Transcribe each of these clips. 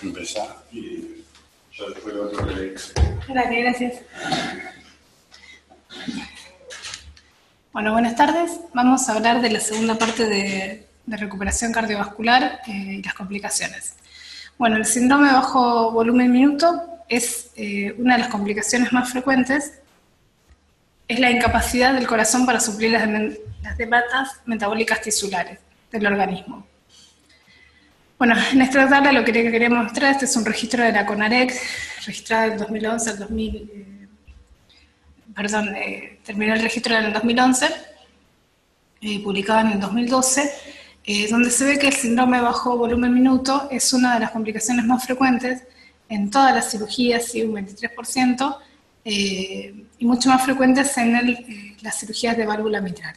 empezar y ya después lo otro que Gracias. Bueno, buenas tardes. Vamos a hablar de la segunda parte de recuperación cardiovascular y las complicaciones. Bueno, el síndrome de bajo volumen minuto es una de las complicaciones más frecuentes. Es la incapacidad del corazón para suplir las demandas metabólicas tisulares del organismo. Bueno, en esta tabla lo que quería mostrar, este es un registro de la CONAREC, registrada del 2011 al 2000, terminó el registro en el 2011, publicado en el 2012, donde se ve que el síndrome de bajo volumen minuto es una de las complicaciones más frecuentes en todas las cirugías, sí, un 23%, y mucho más frecuentes en las cirugías de válvula mitral.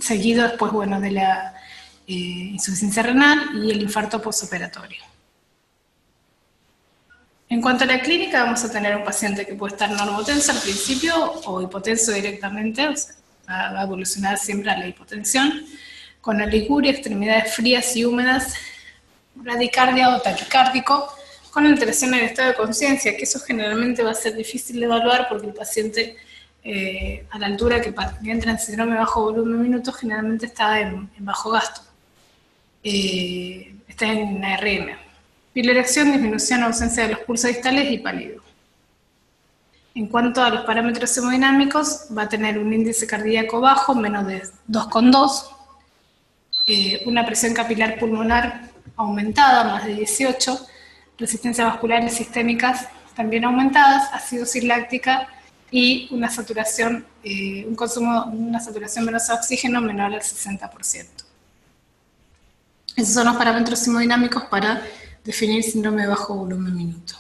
Seguido después, bueno, de la insuficiencia renal y el infarto postoperatorio. En cuanto a la clínica, vamos a tener un paciente que puede estar normotenso al principio o hipotenso directamente, o sea, va a evolucionar siempre a la hipotensión, con oliguria, extremidades frías y húmedas, bradicardia o taquicárdico, con alteración en el estado de conciencia, que eso generalmente va a ser difícil de evaluar porque el paciente a la altura que entra en síndrome de bajo volumen minuto generalmente está en bajo gasto, está en ARM. Piloerección, disminución o ausencia de los pulsos distales y pálido. En cuanto a los parámetros hemodinámicos, va a tener un índice cardíaco bajo, menos de 2,2, una presión capilar pulmonar aumentada, más de 18, resistencias vasculares sistémicas también aumentadas, acidosis láctica y una saturación, una saturación venosa de oxígeno menor al 60%. Esos son los parámetros hemodinámicos para definir síndrome de bajo volumen minuto.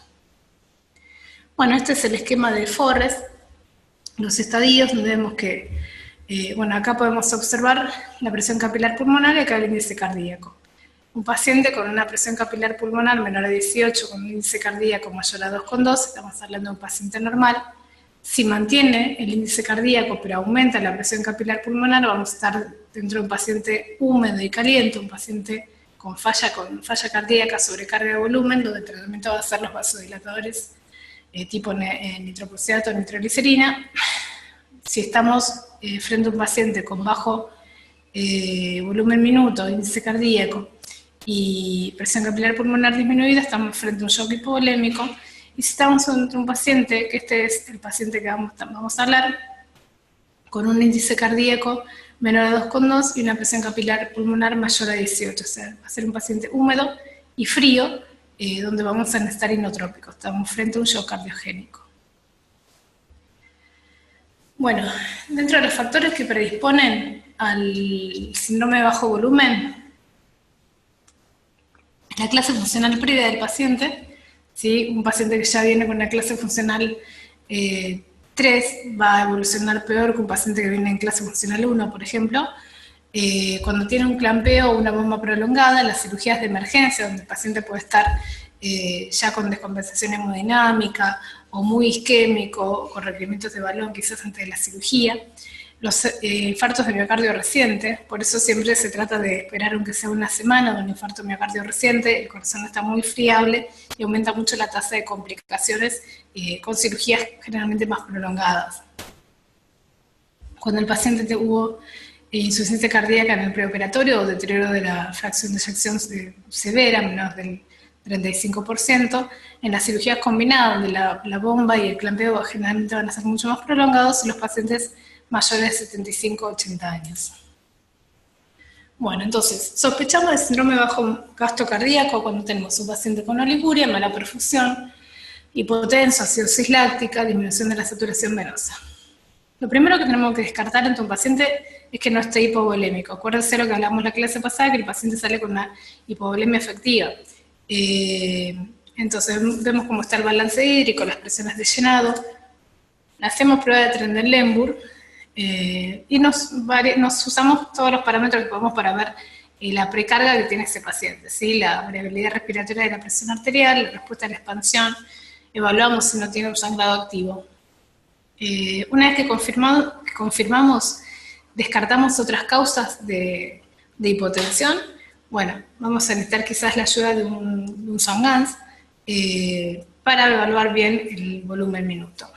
Bueno, este es el esquema de Forrest, los estadios, donde vemos que, bueno, acá podemos observar la presión capilar pulmonar y acá el índice cardíaco. Un paciente con una presión capilar pulmonar menor a 18, con un índice cardíaco mayor a 2,2, estamos hablando de un paciente normal. Si mantiene el índice cardíaco pero aumenta la presión capilar pulmonar, vamos a estar dentro de un paciente húmedo y caliente, un paciente con falla cardíaca, sobrecarga de volumen, donde el tratamiento va a ser los vasodilatadores tipo nitroprusidato o nitroglicerina. Si estamos frente a un paciente con bajo volumen minuto, índice cardíaco y presión capilar pulmonar disminuida, estamos frente a un shock hipovolémico. Y si estamos frente a un paciente, que este es el paciente que vamos a hablar, con un índice cardíaco menor a 2,2 y una presión capilar pulmonar mayor a 18, o sea, va a ser un paciente húmedo y frío, donde vamos a estar inotrópicos, estamos frente a un shock cardiogénico. Bueno, dentro de los factores que predisponen al síndrome de bajo volumen, la clase funcional previa del paciente, ¿sí? Un paciente que ya viene con una clase funcional 3 va a evolucionar peor que un paciente que viene en clase funcional 1, por ejemplo. Cuando tiene un clampeo o una bomba prolongada, las cirugías de emergencia, donde el paciente puede estar ya con descompensación hemodinámica o muy isquémico, con requerimientos de balón quizás antes de la cirugía. Los infartos de miocardio reciente, por eso siempre se trata de esperar aunque sea una semana de un infarto de miocardio reciente, el corazón está muy friable y aumenta mucho la tasa de complicaciones con cirugías generalmente más prolongadas. Cuando el paciente tuvo insuficiencia cardíaca en el preoperatorio o deterioro de la fracción de eyección severa, menos del 35%, en las cirugías combinadas, donde la bomba y el clampeo generalmente van a ser mucho más prolongados, y los pacientes mayores de 75 a 80 años. Bueno, entonces, sospechamos de síndrome de bajo gasto cardíaco cuando tenemos un paciente con oliguria, mala perfusión, hipotenso, acidosis láctica, disminución de la saturación venosa. Lo primero que tenemos que descartar ante un paciente es que no esté hipovolémico. Acuérdense lo que hablamos en la clase pasada, que el paciente sale con una hipovolemia efectiva. Entonces, vemos cómo está el balance hídrico, las presiones de llenado. Hacemos prueba de Trendelenburg, y nos usamos todos los parámetros que podemos para ver la precarga que tiene ese paciente, ¿sí? La variabilidad respiratoria de la presión arterial, la respuesta a la expansión, evaluamos si no tiene un sangrado activo. Una vez que confirmamos, descartamos otras causas de hipotensión. bueno, vamos a necesitar quizás la ayuda de un Song-Ganz para evaluar bien el volumen minuto.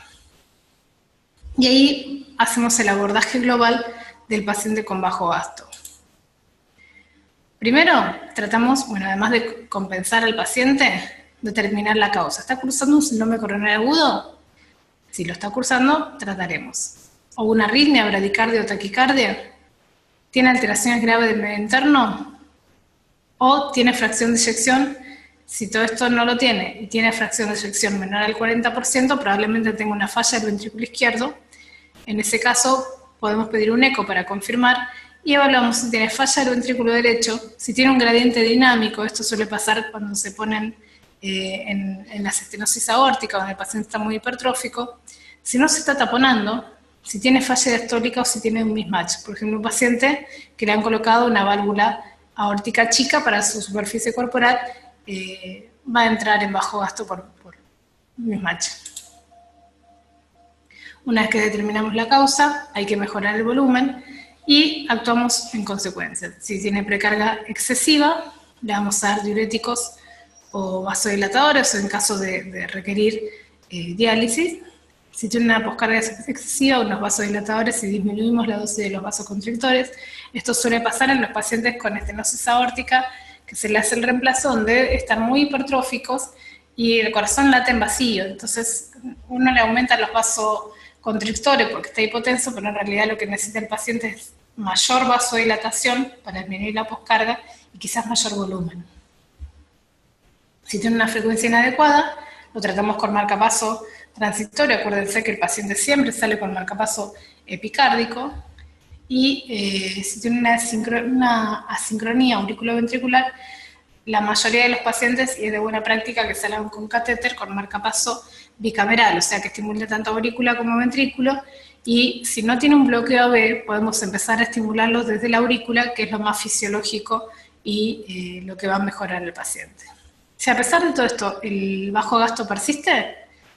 Y ahí hacemos el abordaje global del paciente con bajo gasto. Primero, tratamos, bueno, además de compensar al paciente, determinar la causa. ¿Está cursando un síndrome coronario agudo? Si lo está cursando, trataremos. ¿O una arritmia, bradicardia o taquicardia? ¿Tiene alteraciones graves del medio interno? ¿O tiene fracción de eyección? Si todo esto no lo tiene y tiene fracción de eyección menor al 40%, probablemente tenga una falla del ventrículo izquierdo. En ese caso, podemos pedir un eco para confirmar y evaluamos si tiene falla del ventrículo derecho, si tiene un gradiente dinámico. Esto suele pasar cuando se ponen en la estenosis aórtica, donde el paciente está muy hipertrófico. Si no se está taponando, si tiene falla diastólica o si tiene un mismatch. Por ejemplo, un paciente que le han colocado una válvula aórtica chica para su superficie corporal, va a entrar en bajo gasto por mismatch. Una vez que determinamos la causa, hay que mejorar el volumen y actuamos en consecuencia. Si tiene precarga excesiva, le vamos a dar diuréticos o vasodilatadores, o en caso de requerir diálisis. Si tiene una poscarga excesiva, unos vasodilatadores y disminuimos la dosis de los vasoconstrictores. Esto suele pasar en los pacientes con estenosis aórtica, que se le hace el reemplazo donde están muy hipertróficos y el corazón late en vacío. Entonces, uno le aumenta los vasoconstrictores porque está hipotenso, pero en realidad lo que necesita el paciente es mayor vasodilatación para disminuir la poscarga y quizás mayor volumen. Si tiene una frecuencia inadecuada, lo tratamos con marcapaso transitorio. Acuérdense que el paciente siempre sale con marcapaso epicárdico. Y si tiene una asincronía auriculoventricular, la mayoría de los pacientes, y es de buena práctica que salgan con catéter con marcapaso bicameral, o sea que estimule tanto aurícula como ventrículo, y si no tiene un bloqueo AB, podemos empezar a estimularlo desde la aurícula, que es lo más fisiológico y lo que va a mejorar el paciente. Si a pesar de todo esto el bajo gasto persiste,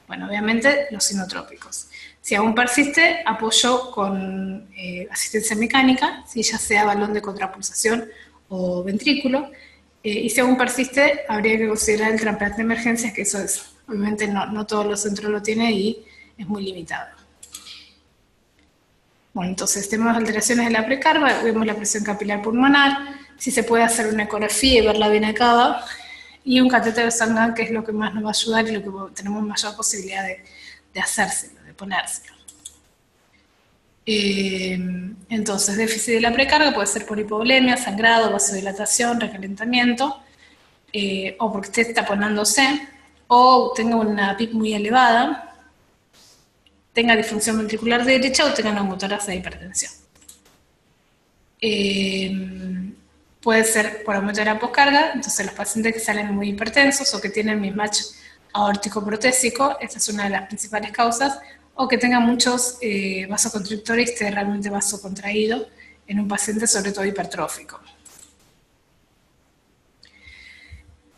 bueno, obviamente los sinotrópicos. Si aún persiste, apoyo con asistencia mecánica, si ya sea balón de contrapulsación o ventrículo, y si aún persiste, habría que considerar el trasplante de emergencias, que eso es, obviamente no todos los centros lo tienen y es muy limitado. Bueno, entonces tenemos alteraciones de la precarga, vemos la presión capilar pulmonar, si se puede hacer una ecografía y ver la vena cava, y un catéter de Song-Ganz, que es lo que más nos va a ayudar y lo que tenemos mayor posibilidad de hacérselo, de ponérselo. Entonces, déficit de la precarga puede ser por hipovolemia, sangrado, vasodilatación, recalentamiento, o porque esté taponándose, o tenga una PIC muy elevada, tenga disfunción ventricular derecha o tenga neumotórax de hipertensión. Puede ser por aumento de la poscarga, entonces los pacientes que salen muy hipertensos o que tienen mismatch aórtico protésico, esta es una de las principales causas, o que tengan muchos vasoconstrictores y esté realmente vasocontraído en un paciente sobre todo hipertrófico.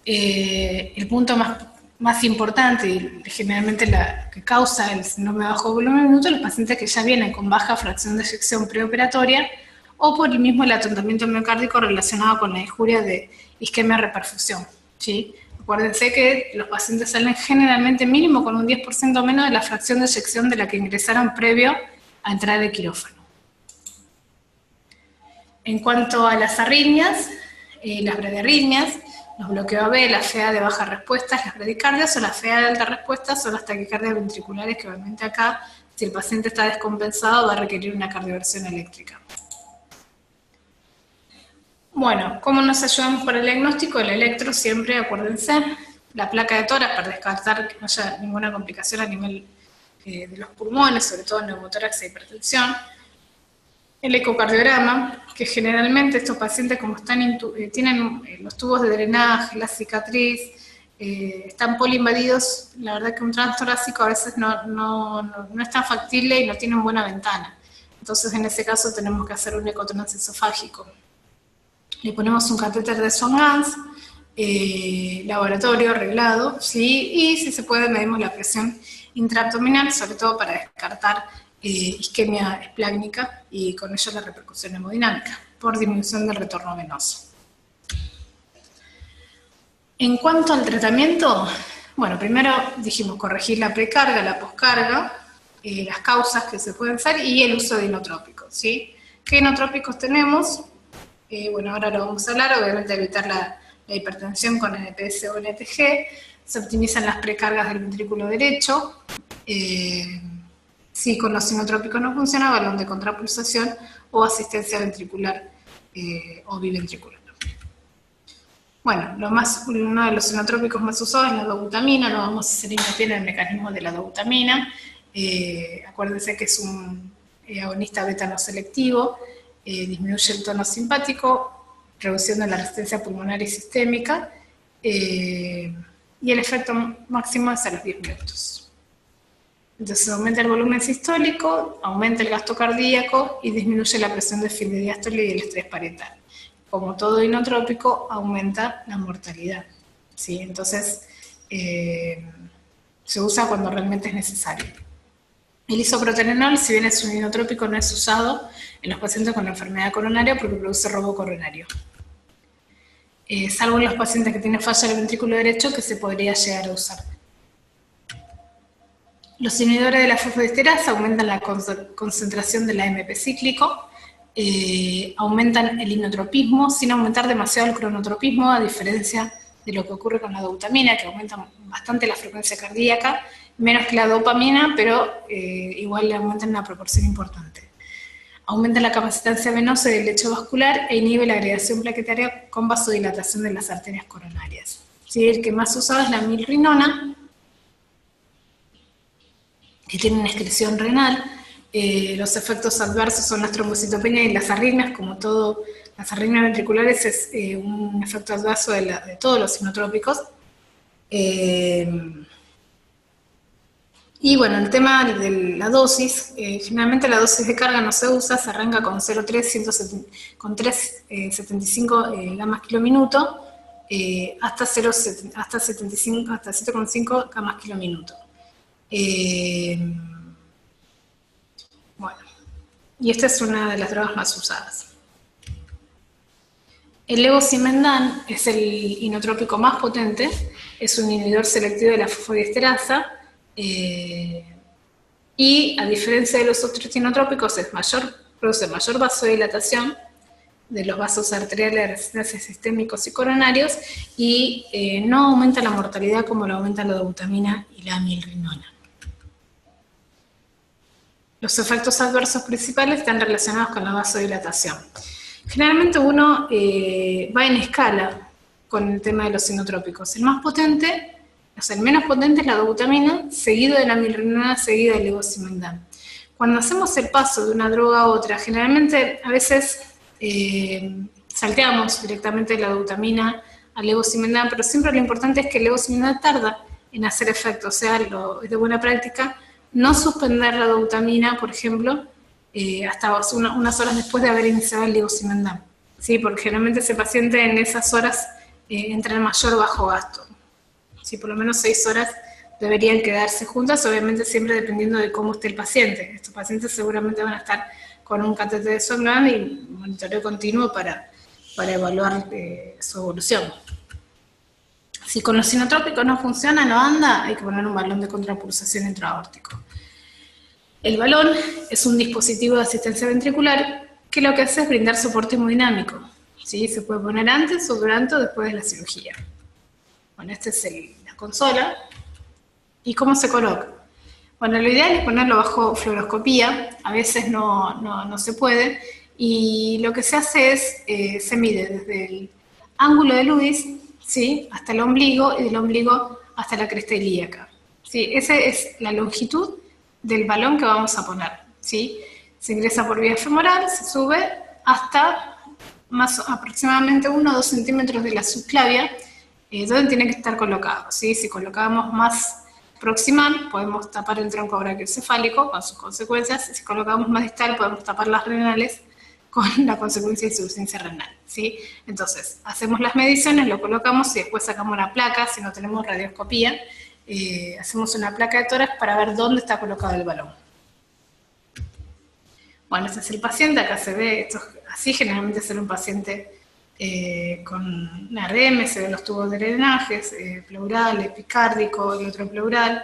El punto más importante y generalmente la que causa el síndrome de bajo volumen minuto, los pacientes que ya vienen con baja fracción de eyección preoperatoria o por el mismo el atontamiento miocárdico relacionado con la injuria de isquemia reperfusión, ¿sí? Acuérdense que los pacientes salen generalmente mínimo con un 10% menos de la fracción de eyección de la que ingresaron previo a entrar al quirófano. En cuanto a las arritmias, las bradiarritmias, los bloqueos AB, la FA de baja respuesta, las bradicardias, o la FA de alta respuesta son las taquicardias ventriculares, que obviamente acá, si el paciente está descompensado, va a requerir una cardioversión eléctrica. Bueno, ¿cómo nos ayudamos para el diagnóstico? El electro siempre, acuérdense, la placa de tórax para descartar que no haya ninguna complicación a nivel de los pulmones, sobre todo neumotórax e hipertensión. El ecocardiograma, que generalmente estos pacientes como tienen los tubos de drenaje, la cicatriz, están poliinvadidos, la verdad que un transtorácico a veces no es tan factible y no tiene una buena ventana. Entonces en ese caso tenemos que hacer un ecotransesofágico. Le ponemos un catéter de Song-Ganz, laboratorio arreglado, ¿sí? Y si se puede medimos la presión intraabdominal, sobre todo para descartar isquemia esplácnica y con ello la repercusión hemodinámica por disminución del retorno venoso. En cuanto al tratamiento, bueno, primero dijimos corregir la precarga, la poscarga, las causas que se pueden hacer y el uso de inotrópicos, ¿sí? ¿Qué inotrópicos tenemos? Bueno, ahora lo vamos a hablar, obviamente evitar la hipertensión con NPS o NTG, se optimizan las precargas del ventrículo derecho, si con los inotrópicos no funciona, balón de contrapulsación o asistencia ventricular o biventricular. Bueno, uno de los inotrópicos más usados es la dobutamina, no vamos a hacer hincapié en el mecanismo de la dobutamina. Acuérdense que es un agonista beta no selectivo, disminuye el tono simpático, reduciendo la resistencia pulmonar y sistémica, y el efecto máximo es a los 10 minutos. Entonces aumenta el volumen sistólico, aumenta el gasto cardíaco y disminuye la presión de fin de diástole y el estrés parietal. Como todo inotrópico, aumenta la mortalidad, ¿sí? Entonces, se usa cuando realmente es necesario. El isoproterenol, si bien es un inotrópico, no es usado en los pacientes con enfermedad coronaria porque produce robo coronario. Salvo en los pacientes que tienen falla del ventrículo derecho, que se podría llegar a usar. Los inhibidores de la fosfodiesterasa aumentan la concentración del AMP cíclico, aumentan el inotropismo sin aumentar demasiado el cronotropismo, a diferencia de lo que ocurre con la dobutamina, que aumenta bastante la frecuencia cardíaca, menos que la dopamina, pero igual le aumenta en una proporción importante. Aumenta la capacitancia venosa del lecho vascular e inhibe la agregación plaquetaria con vasodilatación de las arterias coronarias. ¿Sí? El que más usado es la milrinona, que tiene una excreción renal. Los efectos adversos son las trombocitopenias y las arritmias, como todo, las arritmias ventriculares es un efecto adverso de todos los inotrópicos. Y bueno, el tema de la dosis, generalmente la dosis de carga no se usa, se arranca con 0,3, con 3,75 gamas kilominuto, hasta 7,5 gamas kilominuto. Bueno, y esta es una de las drogas más usadas. El levosimendan es el inotrópico más potente, es un inhibidor selectivo de la fosfodiesterasa, y a diferencia de los otros inotrópicos produce mayor vasodilatación de los vasos arteriales, resistencias sistémicos y coronarios, y no aumenta la mortalidad como lo aumenta la dobutamina y la milrinona. Los efectos adversos principales están relacionados con la vasodilatación. Generalmente uno va en escala con el tema de los inotrópicos. El más potente, o sea, el menos potente es la dobutamina, seguido de la milrinona, seguido del levosimendan. Cuando hacemos el paso de una droga a otra, generalmente a veces salteamos directamente de la dobutamina al levosimendan, pero siempre lo importante es que el levosimendan tarda en hacer efecto, o sea, es de buena práctica no suspender la dobutamina, por ejemplo, hasta unas horas después de haber iniciado el levosimendan, ¿sí? Porque generalmente ese paciente en esas horas entra en mayor bajo gasto. ¿Sí? Por lo menos 6 horas deberían quedarse juntas, obviamente siempre dependiendo de cómo esté el paciente. Estos pacientes seguramente van a estar con un catéter de Sogndam y monitoreo continuo para evaluar su evolución. Si con los inotrópicos no funciona, no anda, hay que poner un balón de contrapulsación intraaórtico. El balón es un dispositivo de asistencia ventricular que lo que hace es brindar soporte hemodinámico. ¿Sí? Se puede poner antes o durante o después de la cirugía. Bueno, esta es la consola. ¿Y cómo se coloca? Bueno, lo ideal es ponerlo bajo fluoroscopía, a veces no se puede, y lo que se hace es, se mide desde el ángulo de Lewis, ¿sí? Hasta el ombligo, y del ombligo hasta la cresta ilíaca. ¿Sí? Esa es la longitud del balón que vamos a poner. ¿Sí? Se ingresa por vía femoral, se sube hasta aproximadamente 1 o 2 centímetros de la subclavia, donde tiene que estar colocado. ¿Sí? Si colocamos más proximal, podemos tapar el tronco brachiocefálico con sus consecuencias. Si colocamos más distal, podemos tapar las renales con la consecuencia de insuficiencia renal, ¿sí? Entonces, hacemos las mediciones, lo colocamos y después sacamos una placa, si no tenemos radioscopía, hacemos una placa de tórax para ver dónde está colocado el balón. Bueno, este es el paciente, acá se ve, esto así generalmente será un paciente con RM, se ven los tubos de drenajes, pleural, epicárdico, el otro pleural,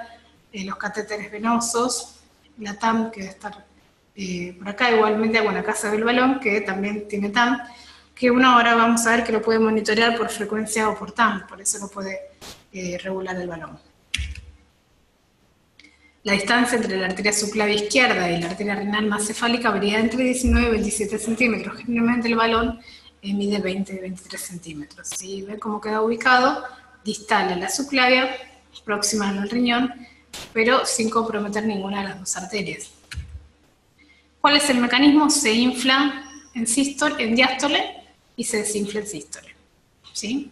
los catéteres venosos, la TAM que debe estar por acá, igualmente bueno, acá se ve el balón que también tiene TAM, que uno ahora vamos a ver que lo puede monitorear por frecuencia o por TAM, por eso lo puede regular el balón. La distancia entre la arteria subclavia izquierda y la arteria renal más cefálica varía entre 19 y 27 centímetros. Generalmente el balón mide 20-23 centímetros. ¿Sí? Ve cómo queda ubicado, distal a la subclavia, próxima al riñón, pero sin comprometer ninguna de las dos arterias. ¿Cuál es el mecanismo? Se infla en diástole y se desinfla en sístole. ¿Sí?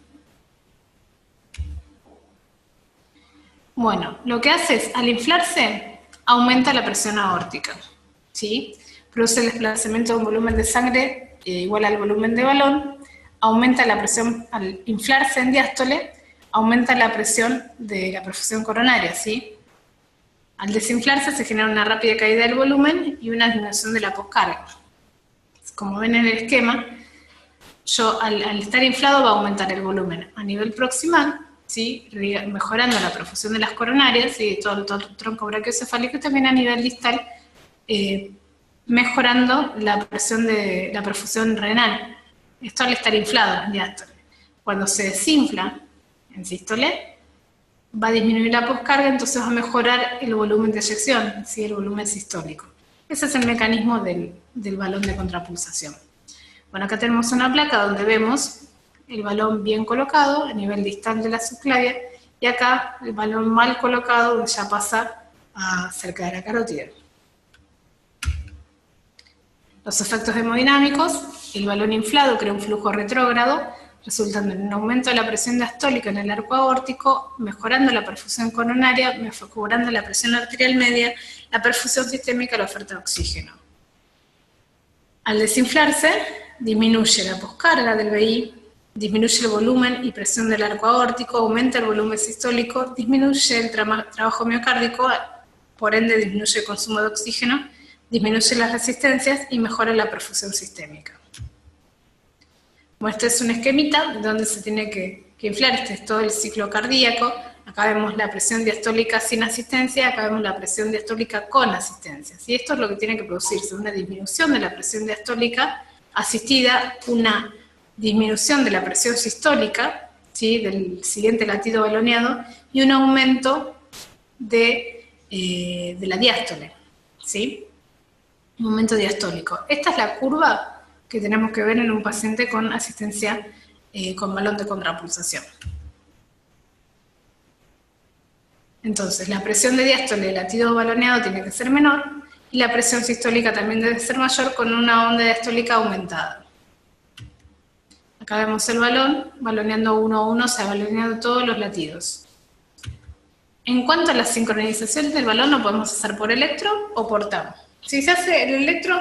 Bueno, lo que hace es, al inflarse, aumenta la presión aórtica, ¿sí? Produce el desplazamiento de un volumen de sangre igual al volumen de balón, aumenta la presión, al inflarse en diástole, aumenta la presión de la perfusión coronaria, ¿sí? Al desinflarse se genera una rápida caída del volumen y una disminución de la poscarga. Como ven en el esquema, al estar inflado va a aumentar el volumen a nivel proximal, ¿sí? Mejorando la perfusión de las coronarias y todo el tronco brachiocefálico, y también a nivel distal, mejorando la perfusión renal. Esto al estar inflado en diástole. Cuando se desinfla en sístole, va a disminuir la poscarga, entonces va a mejorar el volumen de eyección, ¿sí? El volumen sistólico. Ese es el mecanismo del balón de contrapulsación. Bueno, acá tenemos una placa donde vemos el balón bien colocado a nivel distal de la subclavia, y acá el balón mal colocado, donde ya pasa cerca de la carótida. Los efectos hemodinámicos: el balón inflado crea un flujo retrógrado, resultando en un aumento de la presión diastólica en el arco aórtico, mejorando la perfusión coronaria, mejorando la presión arterial media, la perfusión sistémica y la oferta de oxígeno. Al desinflarse, disminuye la poscarga del VI, disminuye el volumen y presión del arco aórtico, aumenta el volumen sistólico, disminuye el trabajo miocárdico, por ende disminuye el consumo de oxígeno, disminuye las resistencias y mejora la perfusión sistémica. Bueno, este es un esquemita donde se tiene que inflar. Este es todo el ciclo cardíaco. Acá vemos la presión diastólica sin asistencia, acá vemos la presión diastólica con asistencia. ¿Sí? Esto es lo que tiene que producirse: una disminución de la presión diastólica asistida, una disminución de la presión sistólica, ¿sí? Del siguiente latido baloneado, y un aumento de la diástole, ¿sí? Un aumento diastólico. Esta es la curva que tenemos que ver en un paciente con asistencia con balón de contrapulsación. Entonces, la presión de diástole del latido baloneado tiene que ser menor, y la presión sistólica también debe ser mayor, con una onda diastólica aumentada. Acá vemos el balón, baloneando uno a uno, se ha baloneado todos los latidos. En cuanto a la sincronización del balón, lo podemos hacer por electro o por TAM. Si se hace el electro,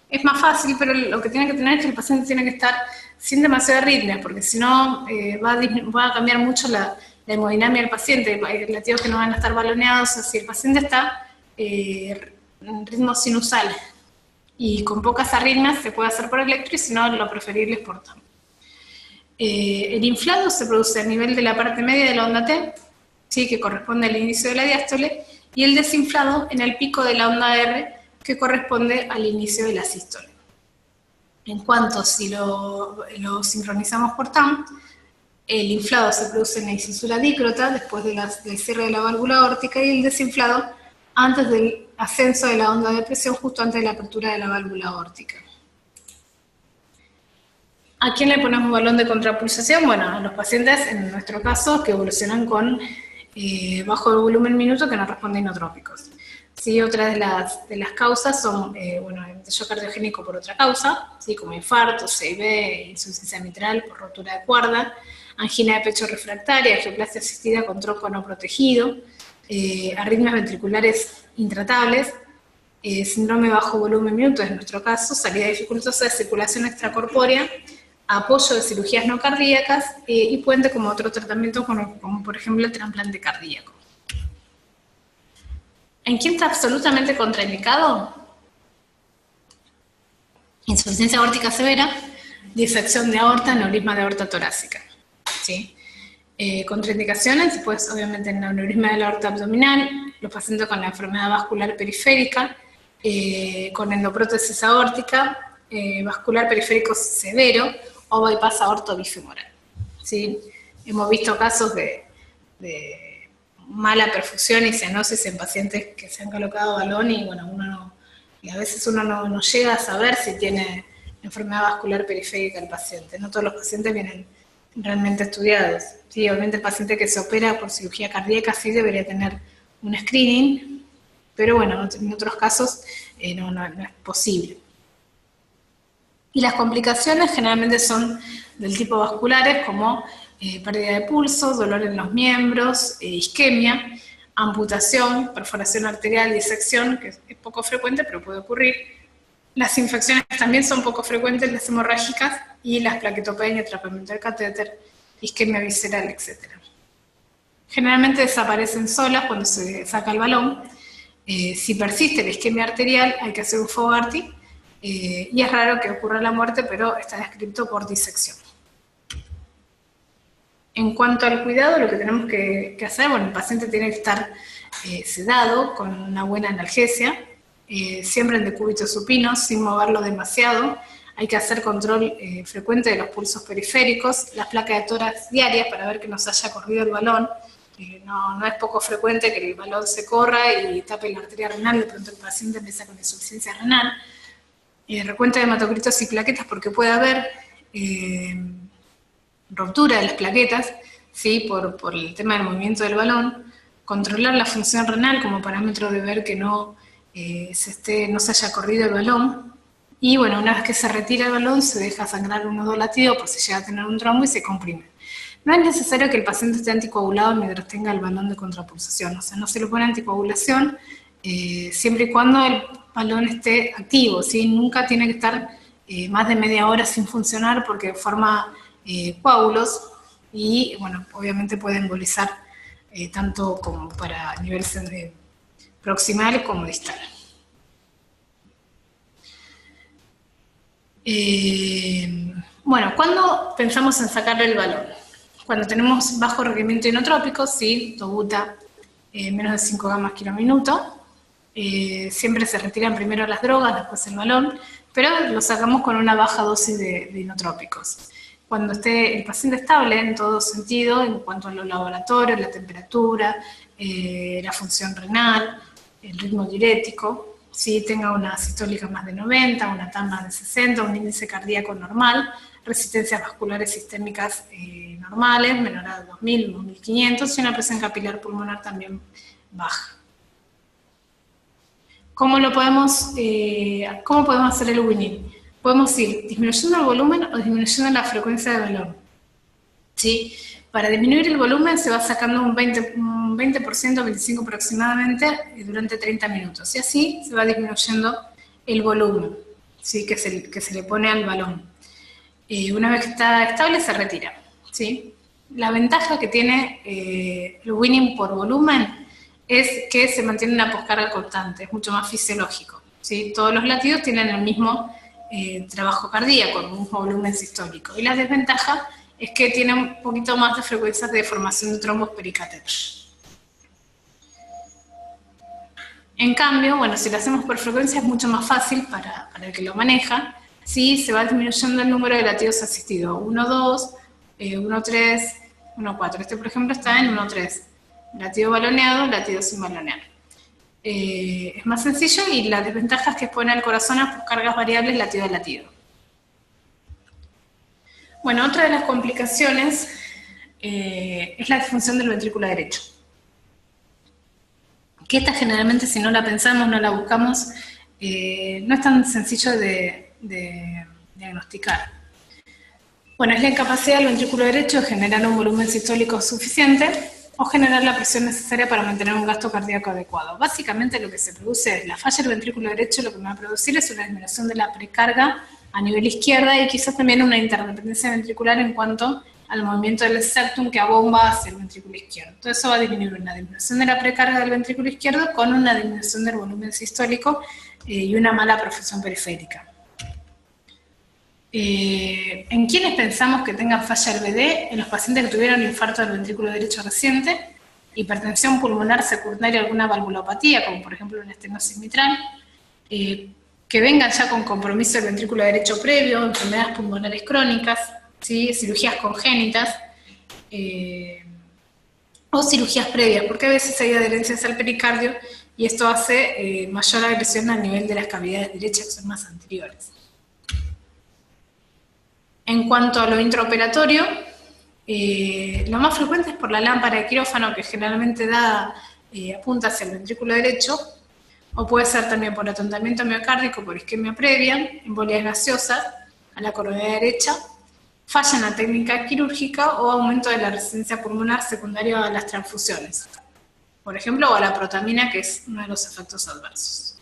es más fácil, pero lo que tiene que tener es que el paciente tiene que estar sin demasiada arritmia, porque si no va a cambiar mucho la hemodinamia del paciente. Hay latidos que no van a estar baloneados. Así el paciente está en ritmo sinusal y con pocas arritmias, se puede hacer por electro, y si no, lo preferible es por TAM. El inflado se produce a nivel de la parte media de la onda T, ¿sí? Que corresponde al inicio de la diástole, y el desinflado en el pico de la onda R, que corresponde al inicio de la sístole. En cuanto si lo sincronizamos por TAM, el inflado se produce en la incisura dícrota después del cierre de la válvula aórtica, y el desinflado antes del ascenso de la onda de presión, justo antes de la apertura de la válvula aórtica. ¿A quién le ponemos balón de contrapulsación? Bueno, a los pacientes, en nuestro caso, que evolucionan con bajo volumen minuto, que no responden inotrópicos. Sí, otra de las causas son, el deseo cardiogénico por otra causa, ¿sí? Como infarto, CIB, insuficiencia mitral por rotura de cuerda, angina de pecho refractaria, angioplasia asistida con tronco no protegido, arritmias ventriculares intratables, síndrome bajo volumen minuto, en nuestro caso, salida dificultosa de circulación extracorpórea, apoyo de cirugías no cardíacas y puente como otro tratamiento, como por ejemplo el trasplante cardíaco. ¿En quién está absolutamente contraindicado? Insuficiencia aórtica severa, disección de aorta, aneurisma de aorta torácica, ¿sí? Contraindicaciones, pues obviamente en aneurisma de la aorta abdominal, los pacientes con la enfermedad vascular periférica, con endoprótesis aórtica, vascular periférico severo o bypass aorto bifemoral, ¿sí? Hemos visto casos de mala perfusión y cianosis en pacientes que se han colocado balón y bueno, y a veces uno no llega a saber si tiene enfermedad vascular periférica el paciente. No todos los pacientes vienen realmente estudiados. Sí, obviamente el paciente que se opera por cirugía cardíaca sí debería tener un screening, pero bueno, en otros casos no es posible. Y las complicaciones generalmente son del tipo vasculares, como pérdida de pulso, dolor en los miembros, isquemia, amputación, perforación arterial, disección, que es poco frecuente, pero puede ocurrir. Las infecciones también son poco frecuentes, las hemorrágicas, y las plaquetopenias, atrapamiento del catéter, isquemia visceral, etc. Generalmente desaparecen solas cuando se saca el balón. Si persiste la isquemia arterial, hay que hacer un Fogarty, y es raro que ocurra la muerte, pero está descrito por disección. En cuanto al cuidado, lo que tenemos que hacer, bueno, el paciente tiene que estar sedado con una buena analgesia, siempre en decúbito supino, sin moverlo demasiado. Hay que hacer control frecuente de los pulsos periféricos, las placas de tórax diarias para ver que no se haya corrido el balón. No es poco frecuente que el balón se corra y tape la arteria renal, de pronto el paciente empieza con insuficiencia renal. Recuento de hematocritos y plaquetas, porque puede haber ruptura de las plaquetas, ¿sí? por el tema del movimiento del balón. Controlar la función renal como parámetro de ver que no se haya corrido el balón. Y bueno, una vez que se retira el balón, se deja sangrar un nodo latido por si llega a tener un trombo y se comprime. No es necesario que el paciente esté anticoagulado mientras tenga el balón de contrapulsación, o sea, no se le pone anticoagulación siempre y cuando el balón esté activo, ¿sí? Nunca tiene que estar más de media hora sin funcionar porque forma coágulos y, bueno, obviamente puede embolizar tanto como para nivel proximal como distal. Bueno, ¿cuándo pensamos en sacarle el balón? Cuando tenemos bajo requerimiento inotrópico, sí, tobuta, menos de 5 gamas kilo minuto. Siempre se retiran primero las drogas, después el balón, pero lo sacamos con una baja dosis de inotrópicos. Cuando esté el paciente estable en todo sentido, en cuanto a los laboratorios, la temperatura, la función renal, el ritmo diurético, si tenga una sistólica más de 90, una TAM más de 60, un índice cardíaco normal, resistencias vasculares sistémicas normales, menor a 2000, 2500, y una presión capilar pulmonar también baja. ¿Cómo podemos hacer el weaning? Podemos ir disminuyendo el volumen o disminuyendo la frecuencia de balón, ¿sí? Para disminuir el volumen se va sacando un 20%, 25% aproximadamente durante 30 minutos. Y así se va disminuyendo el volumen, ¿sí? que se le pone al balón. Una vez que está estable se retira, ¿sí? La ventaja que tiene el weaning por volumen es que se mantiene una poscarga constante, es mucho más fisiológico, ¿sí? Todos los latidos tienen el mismo trabajo cardíaco, el mismo volumen sistólico. Y la desventaja es que tiene un poquito más de frecuencias de formación de trombos pericatéteros. En cambio, bueno, si lo hacemos por frecuencia es mucho más fácil para el que lo maneja, ¿sí? Se va disminuyendo el número de latidos asistidos, 1-2, 1-3, 1-4. Este, por ejemplo, está en 1-3. Latido baloneado, latido sin balonear. Es más sencillo y la desventaja es que pone al corazón a cargas variables latido a latido. Bueno, otra de las complicaciones es la disfunción del ventrículo derecho. Que esta generalmente, si no la pensamos, no la buscamos, no es tan sencillo de diagnosticar. Bueno, es la incapacidad del ventrículo derecho de generar un volumen sistólico suficiente o generar la presión necesaria para mantener un gasto cardíaco adecuado. Básicamente lo que se produce es la falla del ventrículo derecho, lo que me va a producir es una disminución de la precarga a nivel izquierda y quizás también una interdependencia ventricular en cuanto al movimiento del septum que abomba hacia el ventrículo izquierdo. Todo eso va a disminuir una disminución de la precarga del ventrículo izquierdo con una disminución del volumen sistólico y una mala perfusión periférica. ¿En quiénes pensamos que tengan falla RBD? En los pacientes que tuvieron infarto del ventrículo derecho reciente, hipertensión pulmonar secundaria a alguna valvulopatía, como por ejemplo una estenosis mitral, que vengan ya con compromiso del ventrículo derecho previo, enfermedades pulmonares crónicas, ¿sí? Cirugías congénitas, o cirugías previas, porque a veces hay adherencias al pericardio y esto hace mayor agresión al nivel de las cavidades derechas que son más anteriores. En cuanto a lo intraoperatorio, lo más frecuente es por la lámpara de quirófano, que generalmente apunta hacia el ventrículo derecho, o puede ser también por atontamiento miocárdico, por isquemia previa, embolias gaseosas a la coronilla derecha, falla en la técnica quirúrgica o aumento de la resistencia pulmonar secundario a las transfusiones, por ejemplo, o a la protamina, que es uno de los efectos adversos.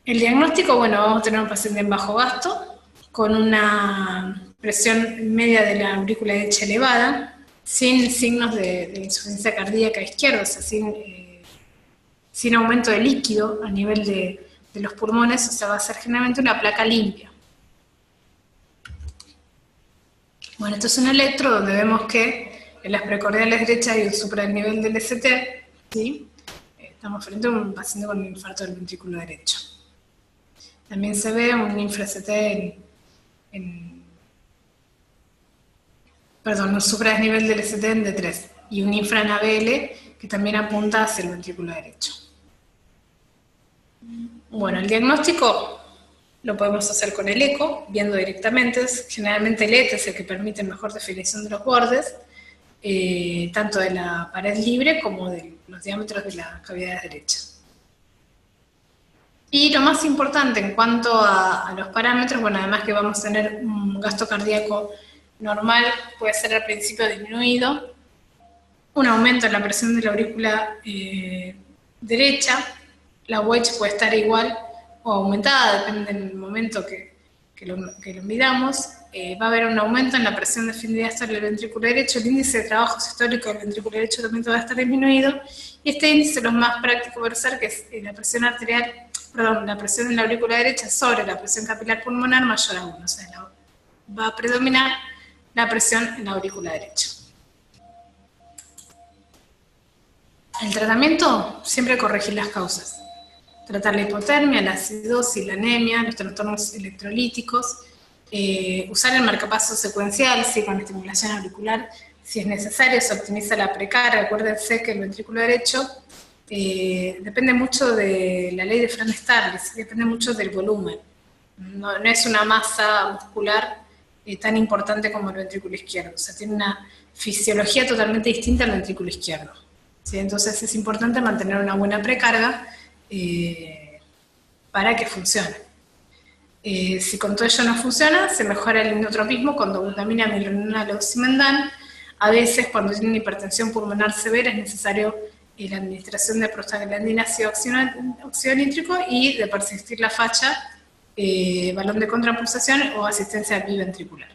El diagnóstico, bueno, vamos a tener un paciente en bajo gasto, con una presión media de la aurícula derecha elevada, sin signos de insuficiencia cardíaca izquierda, o sea, sin aumento de líquido a nivel de los pulmones, o sea, va a ser generalmente una placa limpia. Bueno, esto es un electro donde vemos que en las precordiales derechas hay un supranivel del ST, ¿sí? Estamos frente a un paciente con un infarto del ventrículo derecho. También se ve un infra-ST un supradesnivel del ST en D3 y un infra en ABL que también apunta hacia el ventrículo derecho. Bueno, el diagnóstico lo podemos hacer con el eco, viendo directamente. Generalmente el ET es el que permite mejor definición de los bordes, tanto de la pared libre como de los diámetros de las cavidades derechas. Y lo más importante en cuanto a los parámetros, bueno, además que vamos a tener un gasto cardíaco normal, puede ser al principio disminuido, un aumento en la presión de la aurícula derecha, la wedge puede estar igual o aumentada, depende del momento que lo midamos, va a haber un aumento en la presión de fin de diástole del ventrículo derecho, el índice de trabajo sistólico del ventrículo derecho también va a estar disminuido, y este índice lo más práctico ver ser que es la presión arterial, la presión en la aurícula derecha sobre la presión capilar pulmonar mayor a 1, o sea, va a predominar la presión en la aurícula derecha. El tratamiento siempre corregir las causas. Tratar la hipotermia, la acidosis, la anemia, los trastornos electrolíticos, usar el marcapaso secuencial, sí, con estimulación auricular, si es necesario, se optimiza la precarga. Acuérdense que el ventrículo derecho depende mucho de la ley de Franz-Starling, depende mucho del volumen. No es una masa muscular tan importante como el ventrículo izquierdo, o sea, tiene una fisiología totalmente distinta al ventrículo izquierdo, ¿sí? Entonces es importante mantener una buena precarga para que funcione. Si con todo ello no funciona, se mejora el inotropismo con dobutamina, milrinona, oximendan. A veces, cuando tiene una hipertensión pulmonar severa, es necesario la administración de prostaglandina, ácido óxido nítrico, y de persistir la falla, balón de contrapulsación o asistencia biventricular.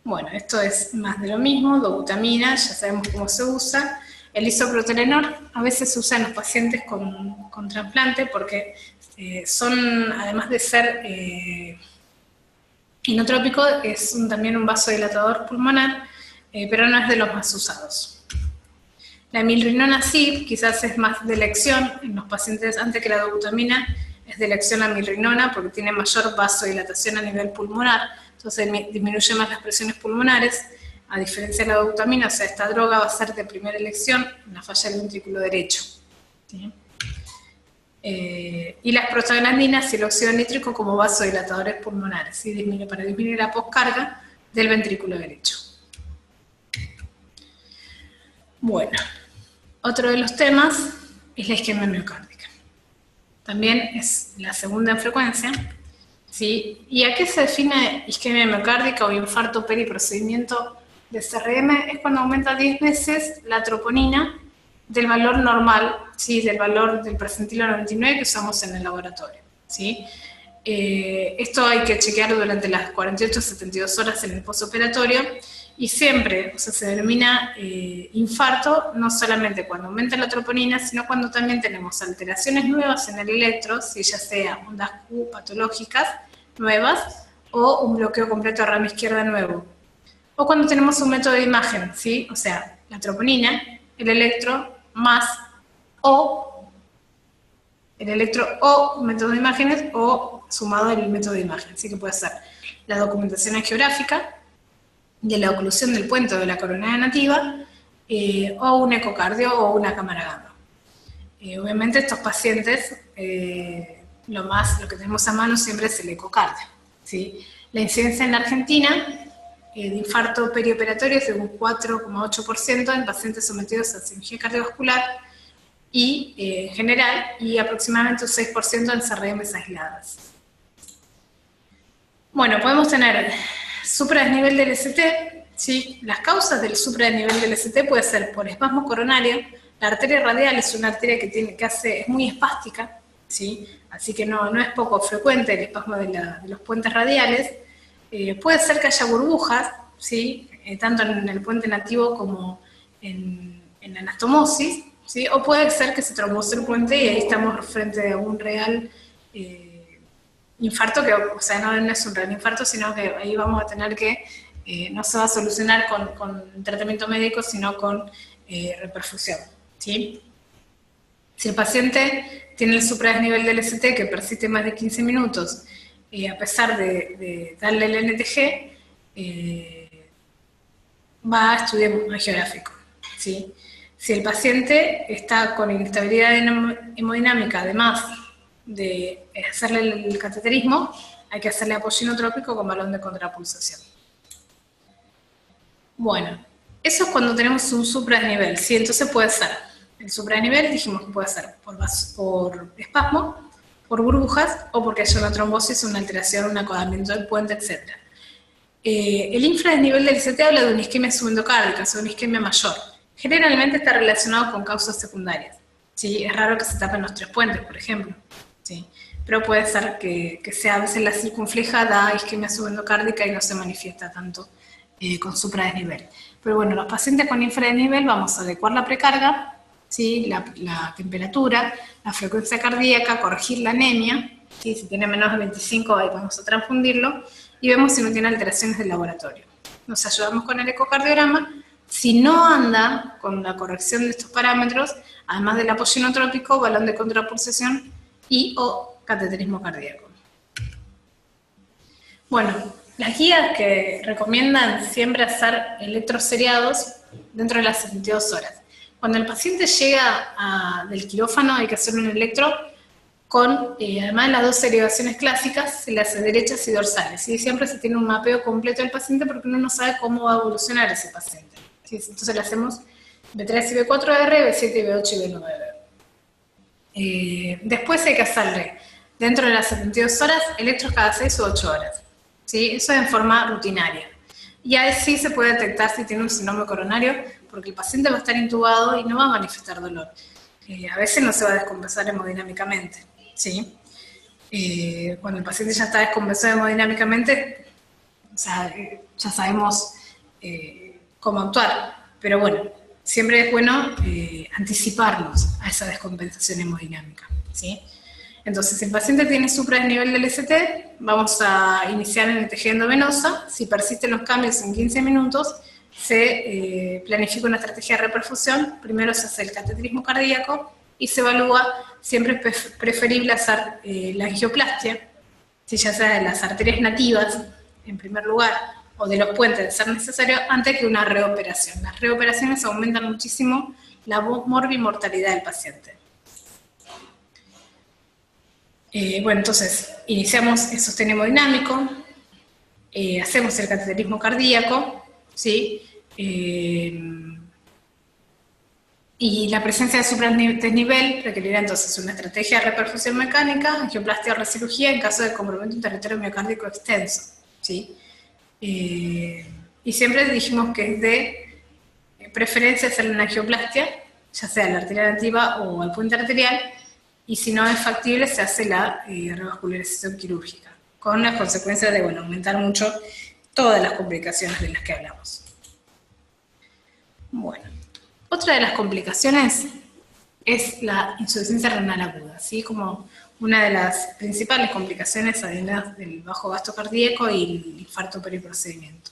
Bueno, esto es más de lo mismo, dobutamina, ya sabemos cómo se usa. El isoproterenol a veces se usa en los pacientes con trasplante porque son, además de ser inotrópico, es también un vasodilatador pulmonar, pero no es de los más usados. La milrinona sí, quizás es más de elección en los pacientes, antes que la dobutamina, es de elección la milrinona porque tiene mayor vasodilatación a nivel pulmonar, entonces disminuye más las presiones pulmonares, a diferencia de la dobutamina, o sea, esta droga va a ser de primera elección en la falla del ventrículo derecho, ¿sí? Y las prostaglandinas y el óxido nítrico como vasodilatadores pulmonares, ¿sí? Para disminuir la poscarga del ventrículo derecho. Bueno, otro de los temas es la isquemia miocárdica. También es la segunda en frecuencia, ¿sí? ¿Y a qué se define isquemia miocárdica o infarto periprocedimiento de CRM? Es cuando aumenta 10 veces la troponina del valor normal, ¿sí? Del valor del percentilo 99 que usamos en el laboratorio, ¿sí? Esto hay que chequearlo durante las 48 a 72 horas en el postoperatorio, y siempre, o sea, se denomina infarto no solamente cuando aumenta la troponina, sino cuando también tenemos alteraciones nuevas en el electro, si ya sea ondas Q patológicas, nuevas o un bloqueo completo de rama izquierda nuevo. O cuando tenemos un método de imagen, ¿sí? O sea, la troponina, el electro más o el electro o método de imágenes o sumado el método de imagen. Así que puede ser la documentación angiográfica de la oclusión del puente o de la coronaria nativa o un ecocardio o una cámara gamma. Obviamente estos pacientes, lo que tenemos a mano siempre es el ecocardio, ¿sí? La incidencia en la Argentina de infarto perioperatorio es de un 4,8% en pacientes sometidos a cirugía cardiovascular y en general, y aproximadamente un 6% en CRMs aisladas. Bueno, podemos tener supradesnivel del ST, ¿sí? Las causas del supradesnivel del ST puede ser por espasmo coronario. La arteria radial es una arteria es muy espástica, ¿sí? Así que no es poco frecuente el espasmo de los puentes radiales. Puede ser que haya burbujas, ¿sí? Tanto en el puente nativo como en la anastomosis, ¿sí? O puede ser que se trombose el puente y ahí estamos frente a un real infarto, o sea, no es un real infarto, sino que ahí vamos a tener que, no se va a solucionar con tratamiento médico, sino con reperfusión, ¿sí? Si el paciente tiene el supradesnivel del ST que persiste más de 15 minutos, a pesar de darle el NTG, va a estudio angiográfico, ¿sí? Si el paciente está con inestabilidad hemodinámica, además de hacerle el cateterismo, hay que hacerle apoyo inotrópico con balón de contrapulsación. Bueno, eso es cuando tenemos un supradesnivel, ¿sí? Entonces puede ser, el supradesnivel dijimos que puede ser por espasmo, por burbujas, o porque haya una trombosis, una alteración, un acodamiento del puente, etc. El infradesnivel del ST habla de una isquemia subendocárdica, o sea, una isquemia mayor. Generalmente está relacionado con causas secundarias, ¿sí? Es raro que se tapen los 3 puentes, por ejemplo, ¿sí? Pero puede ser que sea a veces la circunfleja da isquemia subendocárdica y no se manifiesta tanto con supradesnivel. Pero bueno, los pacientes con infradesnivel vamos a adecuar la precarga, ¿sí? La temperatura, la frecuencia cardíaca, corregir la anemia, ¿sí? Si tiene menos de 25 ahí vamos a transfundirlo y vemos si no tiene alteraciones del laboratorio. Nos ayudamos con el ecocardiograma. Si no anda con la corrección de estos parámetros, además del apoyo inotrópico, balón de contrapulsación y o cateterismo cardíaco. Bueno, las guías que recomiendan siempre hacer electros seriados dentro de las 72 horas. Cuando el paciente llega del quirófano hay que hacer un electro con, además de las 2 derivaciones clásicas, se le hace derechas y dorsales. ¿Sí? Siempre se tiene un mapeo completo del paciente porque uno no sabe cómo va a evolucionar ese paciente. ¿Sí? Entonces le hacemos B3 y B4R, B7 y B8 y B9R. Después hay que hacerle, dentro de las 72 horas, electros cada 6 o 8 horas. ¿Sí? Eso es en forma rutinaria. Y ahí sí se puede detectar si tiene un síndrome coronario, porque el paciente va a estar intubado y no va a manifestar dolor. A veces no se va a descompensar hemodinámicamente, ¿sí? Cuando el paciente ya está descompensado hemodinámicamente, o sea, ya sabemos cómo actuar. Pero bueno, siempre es bueno anticiparnos a esa descompensación hemodinámica, ¿sí? Entonces, si el paciente tiene supradesnivel del ST, vamos a iniciar en el tejido endovenosa. Si persisten los cambios en 15 minutos, se planifica una estrategia de reperfusión. Primero se hace el cateterismo cardíaco y se evalúa, siempre es preferible hacer la angioplastia, si ya sea de las arterias nativas, en primer lugar, o de los puentes, de ser necesario, antes que una reoperación. Las reoperaciones aumentan muchísimo la morbimortalidad del paciente. Bueno, entonces, iniciamos el sostén hemodinámico, hacemos el cateterismo cardíaco, ¿sí? Y la presencia de supradesnivel requerirá entonces una estrategia de reperfusión mecánica, angioplastia o recirugía en caso de compromiso un territorio miocárdico extenso, ¿sí? Y siempre dijimos que es de preferencia hacer una angioplastia, ya sea a la arteria nativa o al puente arterial, y si no es factible se hace la revascularización quirúrgica, con las consecuencias de, bueno, aumentar mucho todas las complicaciones de las que hablamos. Bueno, otra de las complicaciones es la insuficiencia renal aguda, ¿sí? Como una de las principales complicaciones además del bajo gasto cardíaco y el infarto periprocedimiento.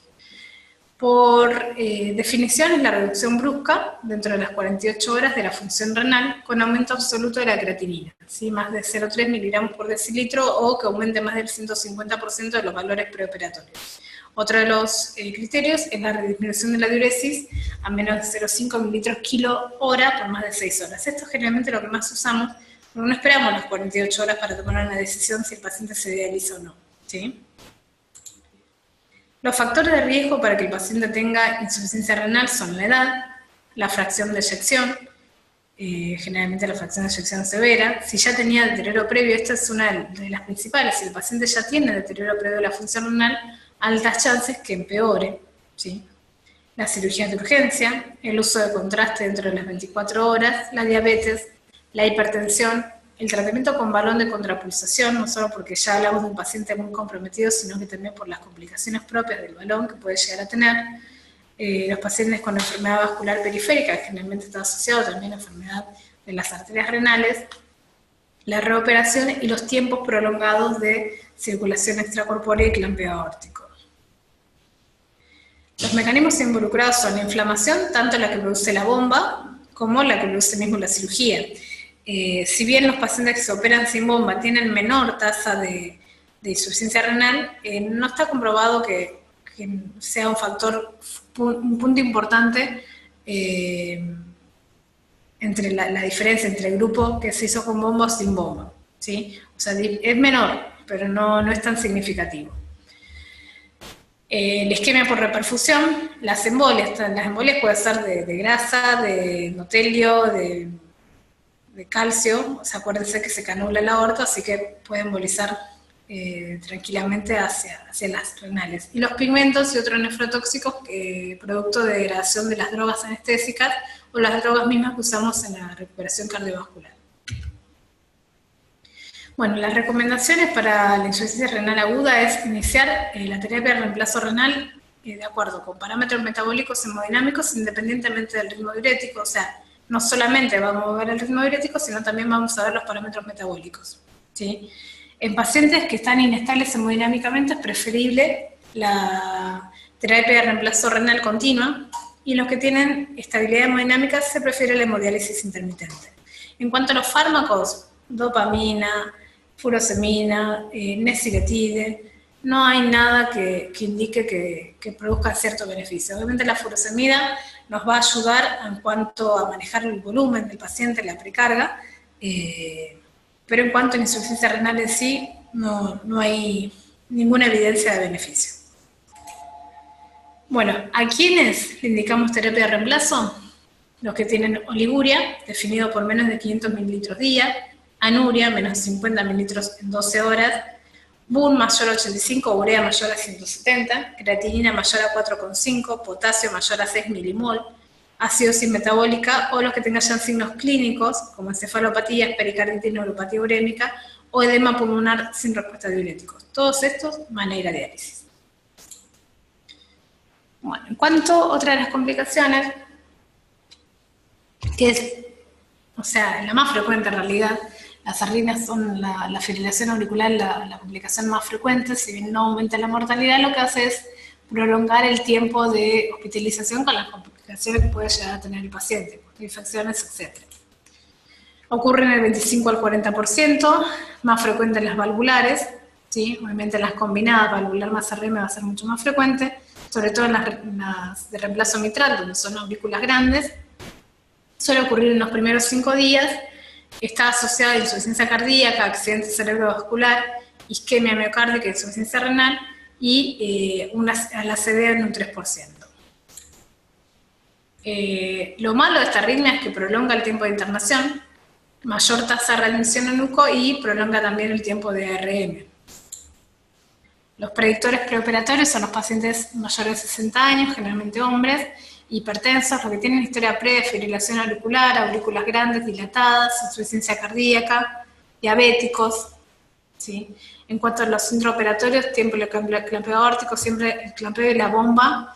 Por definición es la reducción brusca dentro de las 48 horas de la función renal con aumento absoluto de la creatinina, ¿sí? Más de 0,3 miligramos por decilitro o que aumente más del 150% de los valores preoperatorios. Otro de los criterios es la disminución de la diuresis a menos de 0,5 mililitros kilo hora por más de 6 horas. Esto es generalmente lo que más usamos, porque no esperamos las 48 horas para tomar una decisión si el paciente se dializa o no, ¿sí? Los factores de riesgo para que el paciente tenga insuficiencia renal son la edad, la fracción de eyección, generalmente la fracción de eyección severa. Si ya tenía deterioro previo, esta es una de las principales, si el paciente ya tiene deterioro previo de la función renal, altas chances que empeore, ¿sí? Las cirugías de urgencia, el uso de contraste dentro de las 24 horas, la diabetes, la hipertensión, el tratamiento con balón de contrapulsación, no solo porque ya hablamos de un paciente muy comprometido, sino que también por las complicaciones propias del balón que puede llegar a tener. Los pacientes con enfermedad vascular periférica, que generalmente está asociado también a enfermedad de las arterias renales, la reoperación y los tiempos prolongados de circulación extracorpórea y clampeo aórtico. Los mecanismos involucrados son la inflamación, tanto la que produce la bomba como la que produce mismo la cirugía. Si bien los pacientes que se operan sin bomba tienen menor tasa de insuficiencia renal, no está comprobado que sea un factor, un punto importante entre la diferencia entre el grupo que se hizo con bomba o sin bomba, ¿sí? O sea, es menor, pero no es tan significativo. La isquemia por reperfusión, las embolias pueden ser de grasa, de endotelio, de calcio, o sea, acuérdense que se canula la aorta, así que puede embolizar tranquilamente hacia las renales. Y los pigmentos y otros nefrotóxicos, producto de degradación de las drogas anestésicas o las drogas mismas que usamos en la recuperación cardiovascular. Bueno, las recomendaciones para la insuficiencia renal aguda es iniciar la terapia de reemplazo renal de acuerdo con parámetros metabólicos hemodinámicos independientemente del ritmo diurético, o sea, no solamente vamos a ver el ritmo diurético, sino también vamos a ver los parámetros metabólicos, ¿sí? En pacientes que están inestables hemodinámicamente es preferible la terapia de reemplazo renal continua, y los que tienen estabilidad hemodinámica se prefiere la hemodiálisis intermitente. En cuanto a los fármacos, dopamina, furosemida, nesiletide, no hay nada que indique que produzca cierto beneficio. Obviamente la furosemida nos va a ayudar en cuanto a manejar el volumen del paciente, la precarga, pero en cuanto a insuficiencia renal en sí, no hay ninguna evidencia de beneficio. Bueno, ¿a quiénes le indicamos terapia de reemplazo? Los que tienen oliguria, definido por menos de 500 mililitros día, anuria, menos de 50 mililitros en 12 horas, BUN mayor a 85, urea mayor a 170, creatinina mayor a 4,5, potasio mayor a 6 milimol, acidosis metabólica o los que tengan ya signos clínicos, como encefalopatías, pericarditis, neuropatía urémica o edema pulmonar sin respuesta a diuréticos. Todos estos van a ir a diálisis. Bueno, en cuanto a otra de las complicaciones, que es, o sea, la más frecuente en realidad, las arritmias son la fibrilación auricular, la complicación más frecuente, si bien no aumenta la mortalidad, lo que hace es prolongar el tiempo de hospitalización con las complicaciones que puede llegar a tener el paciente, infecciones, etc. Ocurre en el 25 al 40%, más frecuente en las valvulares, ¿sí? Obviamente en las combinadas, valvular más RM va a ser mucho más frecuente, sobre todo en las de reemplazo mitral, donde son aurículas grandes. Suele ocurrir en los primeros 5 días, está asociada a insuficiencia cardíaca, accidente cerebrovascular, isquemia miocárdica, insuficiencia renal y a la CD en un 3%. Lo malo de esta arritmia es que prolonga el tiempo de internación, mayor tasa de readmisión en UCO y prolonga también el tiempo de ARM. Los predictores preoperatorios son los pacientes mayores de 60 años, generalmente hombres, hipertensos, los que tienen historia previa de fibrilación auricular, aurículas grandes, dilatadas, insuficiencia cardíaca, diabéticos, ¿sí? En cuanto a los intraoperatorios, tiempo de clampeo aórtico, siempre el clampeo y la bomba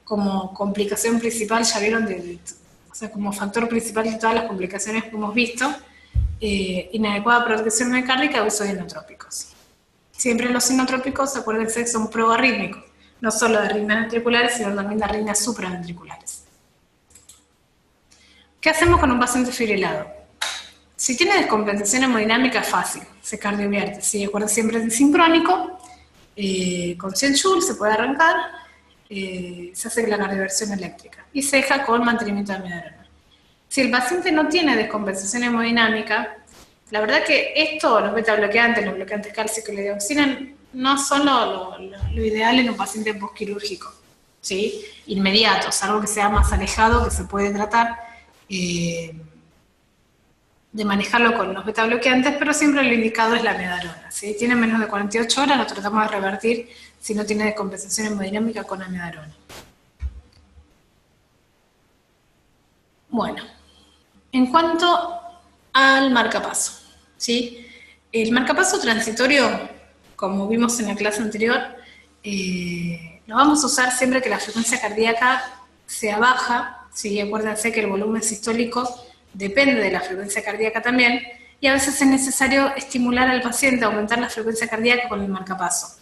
como complicación principal, ya vieron, o sea, como factor principal de todas las complicaciones que hemos visto. inadecuada protección miocárdica, uso de inotrópicos. Siempre los inotrópicos, acuérdense, son proarrítmicos, no solo de arritmias ventriculares, sino también de arritmias supraventriculares. ¿Qué hacemos con un paciente fibrilado? Si tiene descompensación hemodinámica es fácil, se cardiovierte. Si acuérdense siempre es sincrónico, con 100 joules se puede arrancar, se hace la cardioversión eléctrica y se deja con mantenimiento de amiodarona. Si el paciente no tiene descompensación hemodinámica, la verdad que esto, los beta-bloqueantes, los bloqueantes cálcicos y la dioxina, no son lo ideal en un paciente postquirúrgico, ¿sí? Inmediatos, algo que sea más alejado, que se puede tratar de manejarlo con los beta-bloqueantes, pero siempre lo indicado es la amiodarona. Si tiene menos de 48 horas, lo tratamos de revertir si no tiene descompensación hemodinámica con amiodarona. Bueno, en cuanto al marcapaso, ¿sí? El marcapaso transitorio, como vimos en la clase anterior, lo vamos a usar siempre que la frecuencia cardíaca sea baja, ¿sí? Acuérdense que el volumen sistólico depende de la frecuencia cardíaca también, y a veces es necesario estimular al paciente, aumentar la frecuencia cardíaca con el marcapaso.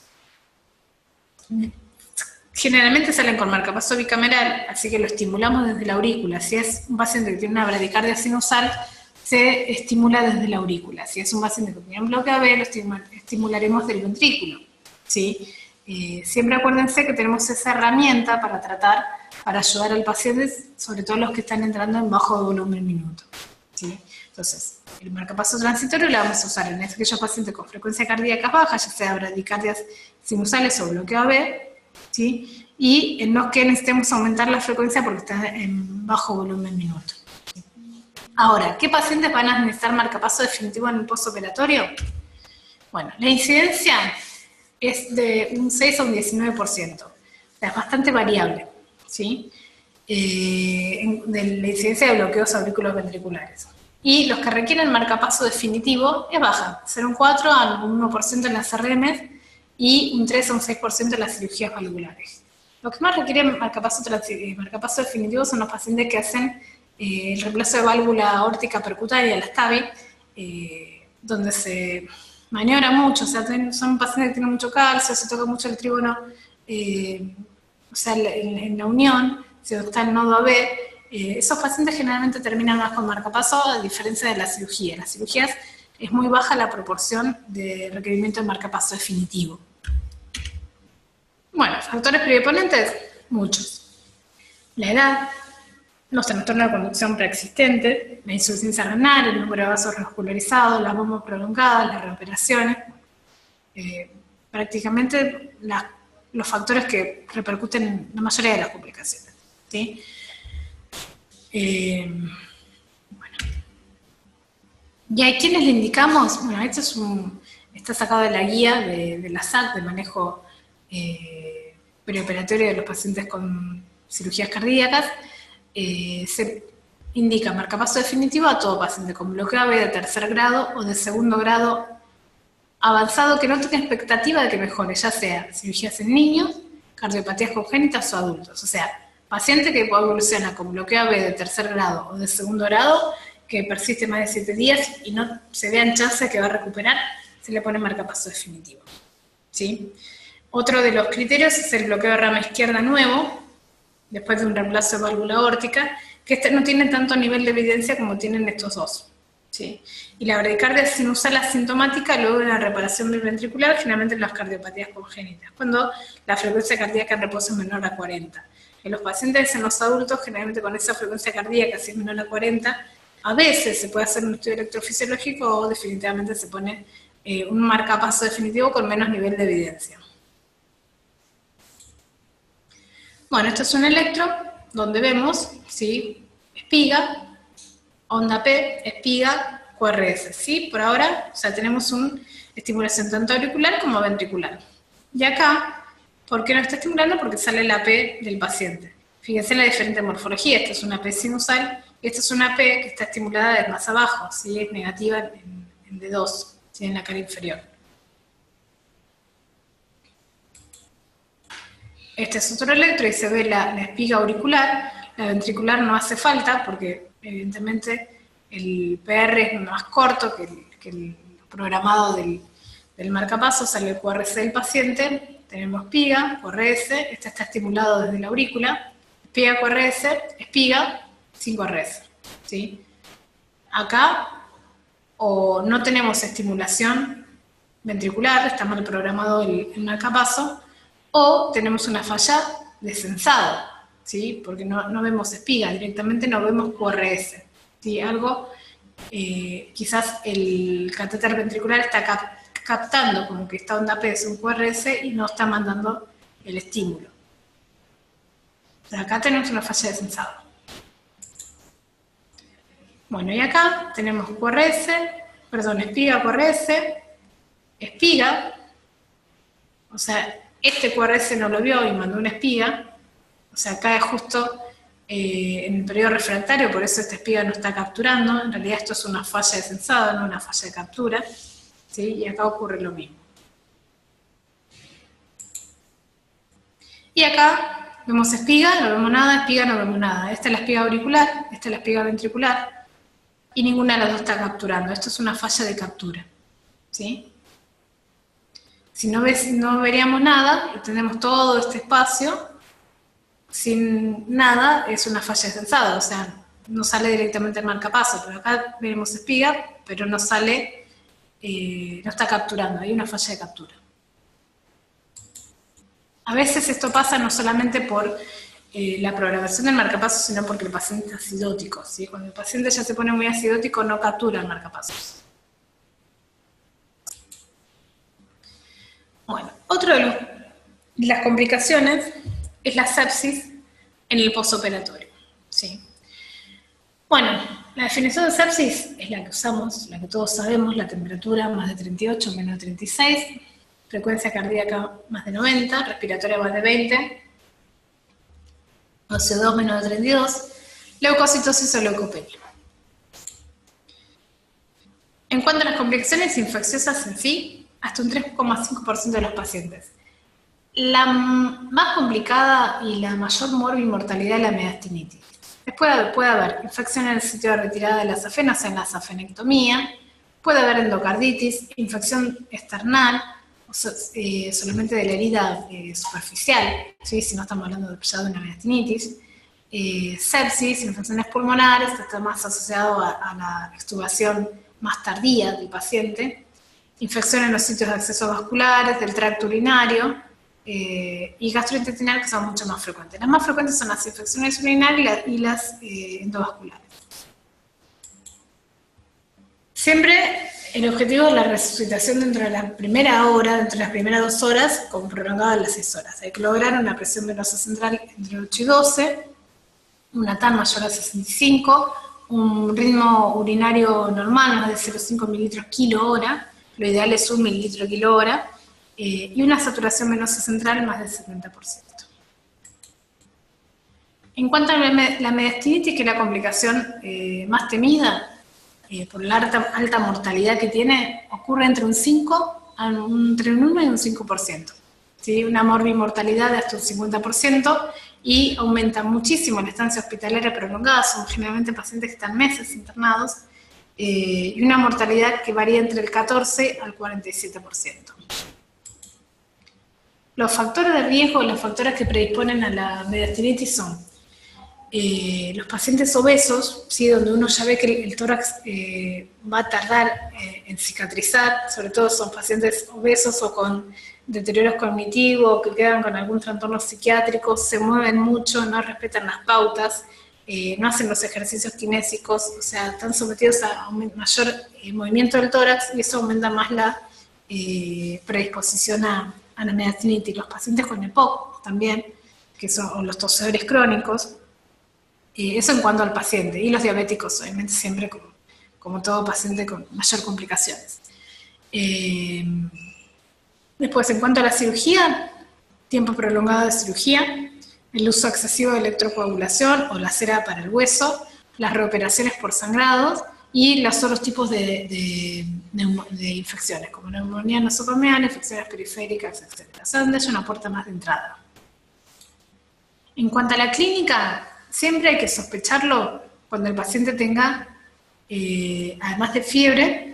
Generalmente salen con marcapaso bicameral, así que lo estimulamos desde la aurícula. Si es un paciente que tiene una bradicardia sinusal, se estimula desde la aurícula. Si es un paciente que tiene un bloqueo AB, lo estimularemos del ventrículo, ¿sí? Siempre acuérdense que tenemos esa herramienta para tratar, para ayudar al paciente, sobre todo los que están entrando en bajo volumen minuto, ¿sí? Entonces, el marcapaso transitorio lo vamos a usar en aquellos pacientes con frecuencia cardíaca baja, ya sea bradicardias sinusales o bloqueo AB, ¿sí? Y en los que necesitemos aumentar la frecuencia porque está en bajo volumen minuto. Ahora, ¿qué pacientes van a necesitar marcapaso definitivo en el postoperatorio? Bueno, la incidencia es de un 6 a un 19%, o sea, es bastante variable, ¿sí? De la incidencia de bloqueos auriculos ventriculares. Y los que requieren marcapaso definitivo es baja, 0,4 a un 1% en las RMs y un 3 a un 6% en las cirugías valvulares. Los que más requieren marcapaso definitivo son los pacientes que hacen el reemplazo de válvula aórtica percutánea, la STAVI, donde se maniobra mucho, o sea, son pacientes que tienen mucho calcio, se toca mucho el trígono, o sea, en la unión, si está el nodo AB, esos pacientes generalmente terminan más con marcapaso, a diferencia de la cirugía. En las cirugías es muy baja la proporción de requerimiento de marcapaso definitivo. Bueno, factores predisponentes, muchos. La edad, los trastornos de conducción preexistentes, la insuficiencia renal, el número de vasos vascularizados, las bombas prolongadas, las reoperaciones, prácticamente los factores que repercuten en la mayoría de las complicaciones, ¿sí? Bueno. ¿Y a quiénes le indicamos? Bueno, esto está sacado de la guía de la SAC, de manejo preoperatorio de los pacientes con cirugías cardíacas. Se indica marcapaso definitivo a todo paciente con bloqueo AB de tercer grado o de segundo grado avanzado que no tenga expectativa de que mejore, ya sea cirugías en niños, cardiopatías congénitas o adultos. O sea, paciente que evoluciona con bloqueo AB de tercer grado o de segundo grado, que persiste más de 7 días y no se vean chances de que va a recuperar, se le pone marcapaso definitivo, ¿sí? Otro de los criterios es el bloqueo de rama izquierda nuevo, después de un reemplazo de válvula aórtica, que este no tiene tanto nivel de evidencia como tienen estos dos, ¿sí? Y la bradicardia sinusal asintomática luego de una reparación biventricular, generalmente en las cardiopatías congénitas, cuando la frecuencia cardíaca en reposo es menor a 40. En los pacientes, en los adultos, generalmente con esa frecuencia cardíaca, si es menor a 40, a veces se puede hacer un estudio electrofisiológico o definitivamente se pone un marcapaso definitivo con menos nivel de evidencia. Bueno, esto es un electro donde vemos, ¿sí? Espiga, onda P, espiga, QRS, ¿sí? Por ahora, o sea, tenemos una estimulación tanto auricular como ventricular. Y acá, ¿por qué no está estimulando? Porque sale la P del paciente. Fíjense en la diferente morfología, esta es una P sinusal, y esta es una P que está estimulada de más abajo, ¿sí? Es negativa en D2, ¿sí? En la cara inferior. Este es otro electro y se ve la espiga auricular. La ventricular no hace falta porque evidentemente el PR es más corto que el programado del marcapaso, sale el QRS del paciente, tenemos espiga, QRS, este está estimulado desde la aurícula, espiga, QRS, espiga, sin QRS, ¿sí? Acá o no tenemos estimulación ventricular, está mal programado el marcapaso, o tenemos una falla de sensado, ¿sí? Porque no vemos espiga, directamente no vemos QRS, ¿sí? Algo, quizás el catéter ventricular está captando como que esta onda P es un QRS y no está mandando el estímulo. O sea, acá tenemos una falla de sensado. Bueno, y acá tenemos QRS, perdón, espiga, QRS, espiga, o sea, este QRS no lo vio y mandó una espiga, o sea, acá es justo en el periodo refractario, por eso esta espiga no está capturando, en realidad esto es una falla de sensado, no una falla de captura, ¿sí? Y acá ocurre lo mismo. Y acá vemos espiga, no vemos nada, espiga, no vemos nada. Esta es la espiga auricular, esta es la espiga ventricular, y ninguna de las dos está capturando. Esto es una falla de captura, ¿sí? Si no veríamos nada, y tenemos todo este espacio, sin nada, es una falla de sensado, o sea, no sale directamente el marcapaso, pero acá veremos espiga, pero no sale, no está capturando, hay una falla de captura. A veces esto pasa no solamente por la programación del marcapasos, sino porque el paciente es acidótico, ¿sí? Cuando el paciente ya se pone muy acidótico, no captura el marcapasos. Bueno, otra de las complicaciones es la sepsis en el postoperatorio, ¿sí? Bueno, la definición de sepsis es la que usamos, la que todos sabemos, la temperatura más de 38, menos de 36, frecuencia cardíaca más de 90, respiratoria más de 20, CO2 menos de 32, leucocitosis o leucopenia. En cuanto a las complicaciones infecciosas en sí, hasta un 3,5% de los pacientes. La más complicada y la mayor mortalidad es la mediastinitis. Después puede haber infección en el sitio de retirada de las afenas, en la safenectomía, puede haber endocarditis, infección external, solamente de la herida superficial, ¿sí? Si no estamos hablando ya de una mediastinitis, sepsis, infecciones pulmonares, está más asociado a la extubación más tardía del paciente, infección en los sitios de acceso vasculares, del tracto urinario, y gastrointestinal, que son mucho más frecuentes. Las más frecuentes son las infecciones urinarias y las endovasculares. Siempre el objetivo es la resucitación dentro de la primera hora, dentro de las primeras 2 horas, con prolongado de las 6 horas. Hay que lograr una presión venosa central entre 8 y 12, una TAN mayor a 65, un ritmo urinario normal, más de 0,5 mililitros kilo hora, lo ideal es 1 mililitro kilo hora, y una saturación venosa central más del 70%. En cuanto a la mediastinitis, que es la complicación más temida, por la alta mortalidad que tiene, ocurre entre un 1 y un 5%. ¿Sí? Una morbimortalidad de hasta un 50% y aumenta muchísimo la estancia hospitalaria prolongada, son generalmente pacientes que están meses internados, y una mortalidad que varía entre el 14 al 47%. Los factores de riesgo, los factores que predisponen a la mediastinitis son los pacientes obesos, ¿sí? Donde uno ya ve que el tórax va a tardar en cicatrizar, sobre todo son pacientes obesos o con deterioros cognitivos, que quedan con algún trastorno psiquiátrico, se mueven mucho, no respetan las pautas, no hacen los ejercicios kinésicos, o sea, están sometidos a un mayor movimiento del tórax y eso aumenta más la predisposición a la mediastinitis. Los pacientes con EPOC también, que son los tosedores crónicos, eso en cuanto al paciente, y los diabéticos obviamente siempre como todo paciente con mayor complicaciones. Después, en cuanto a la cirugía, tiempo prolongado de cirugía, el uso excesivo de electrocoagulación o la cera para el hueso, las reoperaciones por sangrados y los otros tipos de infecciones, como neumonía nosocomial, infecciones periféricas, etc. O sea, donde hay una puerta más de entrada. En cuanto a la clínica, siempre hay que sospecharlo cuando el paciente tenga además de fiebre,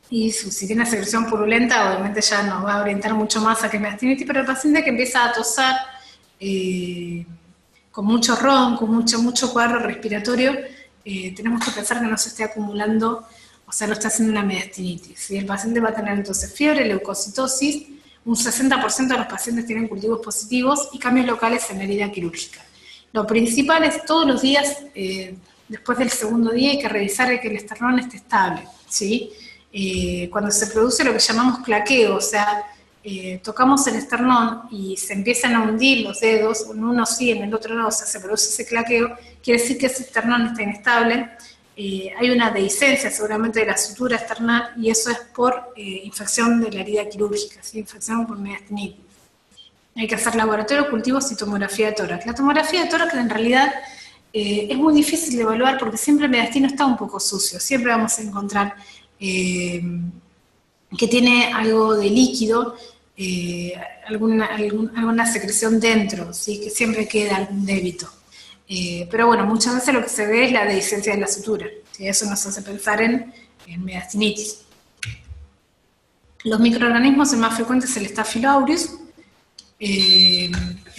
y si tiene secreción purulenta, obviamente ya nos va a orientar mucho más a que es meastinitis, pero el paciente que empieza a tosar con mucho ron, con mucho cuadro respiratorio, tenemos que pensar que no se esté acumulando, o sea, no está haciendo una meastinitis, ¿sí? El paciente va a tener entonces fiebre, leucocitosis, un 60% de los pacientes tienen cultivos positivos y cambios locales en la herida quirúrgica. Lo principal es todos los días, después del segundo día, hay que revisar que el esternón esté estable, ¿sí? Cuando se produce lo que llamamos claqueo, o sea, tocamos el esternón y se empiezan a hundir los dedos, en uno sí, en el otro no, o sea, se produce ese claqueo, quiere decir que ese esternón está inestable. Hay una dehiscencia seguramente de la sutura esternal y eso es por infección de la herida quirúrgica, ¿sí? Infección por meastinitis. Hay que hacer laboratorio, cultivos y tomografía de tórax. La tomografía de tórax en realidad es muy difícil de evaluar porque siempre el mediastino está un poco sucio, siempre vamos a encontrar que tiene algo de líquido, alguna secreción dentro, ¿sí? Que siempre queda algún débito. Pero bueno, muchas veces lo que se ve es la dehiscencia de la sutura, ¿sí? Eso nos hace pensar en meastinitis. Los microorganismos, el más frecuente es el Staphylococcus, en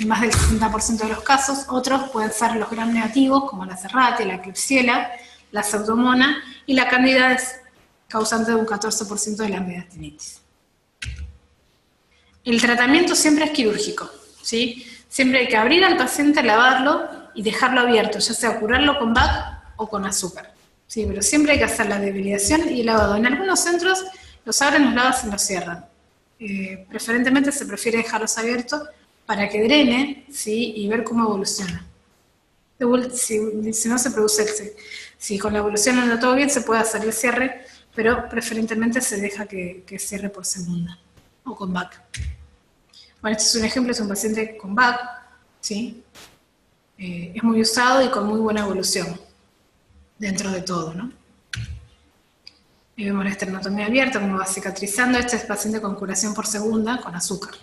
más del 60% de los casos. Otros pueden ser los gram negativos, como la Serratia, la Klebsiella, la Pseudomonas, y la Candida es causante de un 14% de la meastinitis. El tratamiento siempre es quirúrgico, ¿sí? Siempre hay que abrir al paciente, lavarlo y dejarlo abierto, ya sea curarlo con BAC o con azúcar, ¿sí? Pero siempre hay que hacer la debilización y el lavado. En algunos centros los abren, los lavan y los cierran. Preferentemente se prefiere dejarlos abiertos para que drene, ¿sí? Y ver cómo evoluciona. Si no se produce si con la evolución anda todo bien, se puede hacer el cierre, pero preferentemente se deja que cierre por segunda o con BAC. Bueno, este es un ejemplo, es un paciente con BAC, ¿sí? Es muy usado y con muy buena evolución dentro de todo, ¿no? Y vemos la esternotomía abierta, como va cicatrizando. Este es paciente con curación por segunda con azúcar.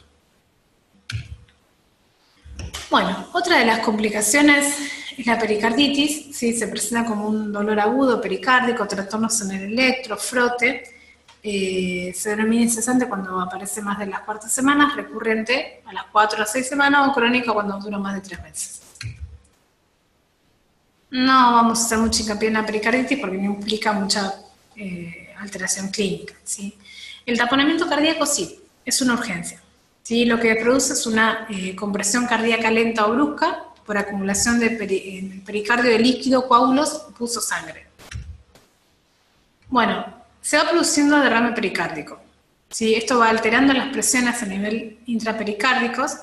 Bueno, otra de las complicaciones es la pericarditis, ¿sí? Se presenta como un dolor agudo pericárdico, trastornos en el electro, frote, se denomina incesante cuando aparece más de las 4 semanas, recurrente a las 4 a 6 semanas o crónica cuando dura más de 3 meses. No vamos a hacer mucho hincapié en la pericarditis porque no implica mucha alteración clínica, ¿sí? El taponamiento cardíaco sí, es una urgencia, ¿sí? Lo que produce es una compresión cardíaca lenta o brusca por acumulación en el pericardio de líquido, coágulos y pulso sangre. Bueno, se va produciendo derrame pericárdico, ¿sí? Esto va alterando las presiones a nivel intrapericárdicos.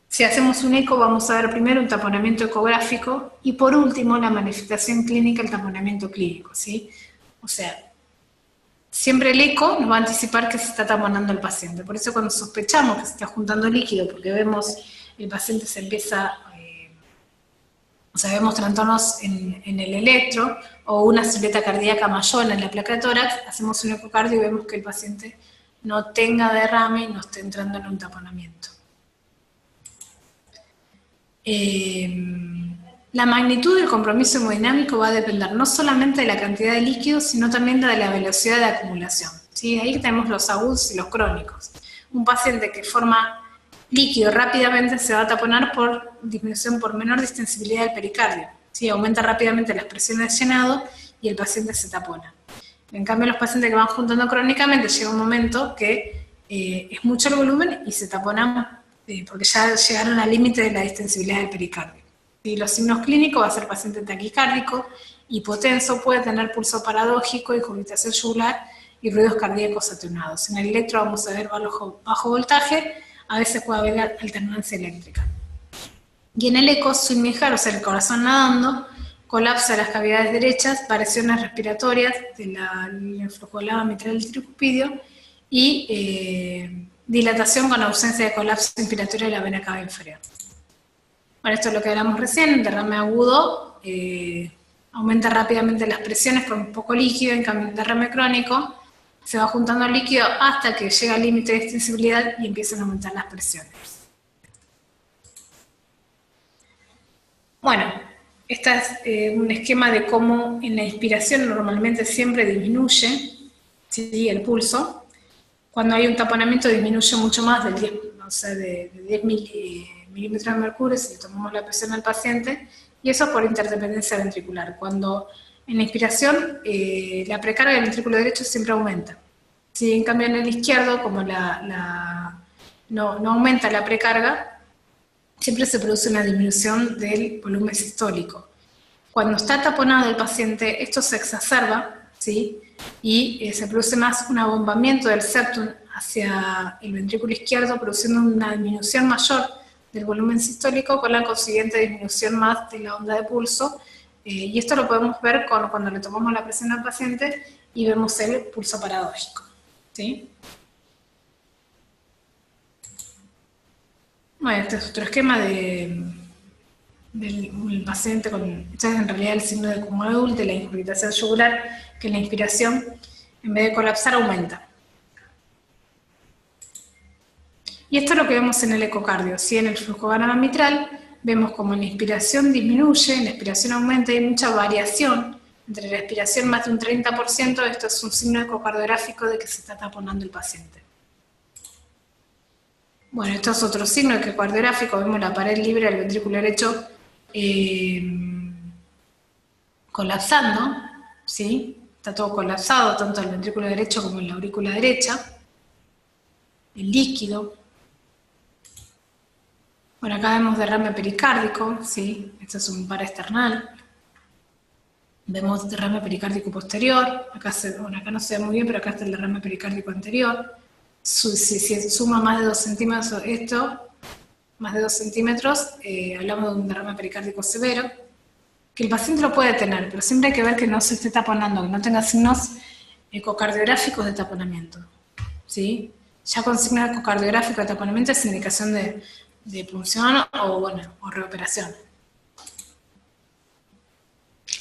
Si hacemos un eco, vamos a ver primero un taponamiento ecográfico y por último la manifestación clínica, el taponamiento clínico, ¿sí? O sea, siempre el eco nos va a anticipar que se está taponando el paciente. Por eso cuando sospechamos que se está juntando líquido, porque vemos el paciente se empieza, o sea, vemos trastornos en el electro o una silueta cardíaca mayor en la placa de tórax, hacemos un ecocardio y vemos que el paciente no tenga derrame y no esté entrando en un taponamiento. La magnitud del compromiso hemodinámico va a depender no solamente de la cantidad de líquido, sino también de la velocidad de acumulación, ¿sí? Ahí tenemos los agudos y los crónicos. Un paciente que forma líquido rápidamente se va a taponar por disminución por menor distensibilidad del pericardio, ¿sí? Aumenta rápidamente las presiones de llenado y el paciente se tapona. En cambio, los pacientes que van juntando crónicamente llega un momento que es mucho el volumen y se taponan porque ya llegaron al límite de la distensibilidad del pericardio. Y los signos clínicos va a ser paciente taquicárdico, hipotenso, puede tener pulso paradójico, incurvitación yugular y ruidos cardíacos atenuados. En el electro vamos a ver bajo voltaje, a veces puede haber alternancia eléctrica. Y en el eco, swing-mejar, o sea, el corazón nadando, colapso de las cavidades derechas, variaciones respiratorias de la linfocularia mitral del tricuspidio y dilatación con ausencia de colapso inspiratorio de la vena cava inferior. Bueno, esto es lo que hablamos recién, el derrame agudo aumenta rápidamente las presiones con poco líquido, en cambio el derrame crónico se va juntando el líquido hasta que llega al límite de extensibilidad y empiezan a aumentar las presiones. Bueno, Este es un esquema de cómo en la inspiración normalmente siempre disminuye, ¿sí?, el pulso. Cuando hay un taponamiento disminuye mucho más del 10, o sea, de 10 milímetros de mercurio si le tomamos la presión al paciente, y eso por interdependencia ventricular. Cuando en la inspiración la precarga del ventrículo derecho siempre aumenta. Si en cambio en el izquierdo, como no aumenta la precarga, siempre se produce una disminución del volumen sistólico. Cuando está taponado el paciente, esto se exacerba, ¿sí?, y se produce más un abombamiento del septum hacia el ventrículo izquierdo, produciendo una disminución mayor del volumen sistólico con la consiguiente disminución más de la onda de pulso, y esto lo podemos ver cuando le tomamos la presión al paciente y vemos el pulso paradójico, ¿sí? Bueno, este es otro esquema del paciente este es en realidad el signo de Kuhn-Moebius de la incurgitación yugular, que en la inspiración, en vez de colapsar, aumenta. Y esto es lo que vemos en el ecocardio, ¿sí? En el flujograma mitral vemos como en la inspiración disminuye, en la expiración aumenta, y hay mucha variación entre la expiración más de un 30%, esto es un signo ecocardiográfico de que se está taponando el paciente. Bueno, esto es otro signo ecocardiográfico, vemos la pared libre del ventrículo derecho colapsando, ¿sí? Está todo colapsado, tanto el ventrículo derecho como en la aurícula derecha. El líquido. Bueno, acá vemos derrame pericárdico, ¿sí? Esto es un paraesternal. Vemos derrame pericárdico posterior. Acá no se ve muy bien, pero acá está el derrame pericárdico anterior. Si suma más de 2 centímetros esto, más de 2 centímetros, hablamos de un derrame pericárdico severo, que el paciente lo puede tener, pero siempre hay que ver que no se esté taponando, que no tenga signos ecocardiográficos de taponamiento, ¿sí? Ya con signos ecocardiográficos de taponamiento es indicación de punción o reoperación.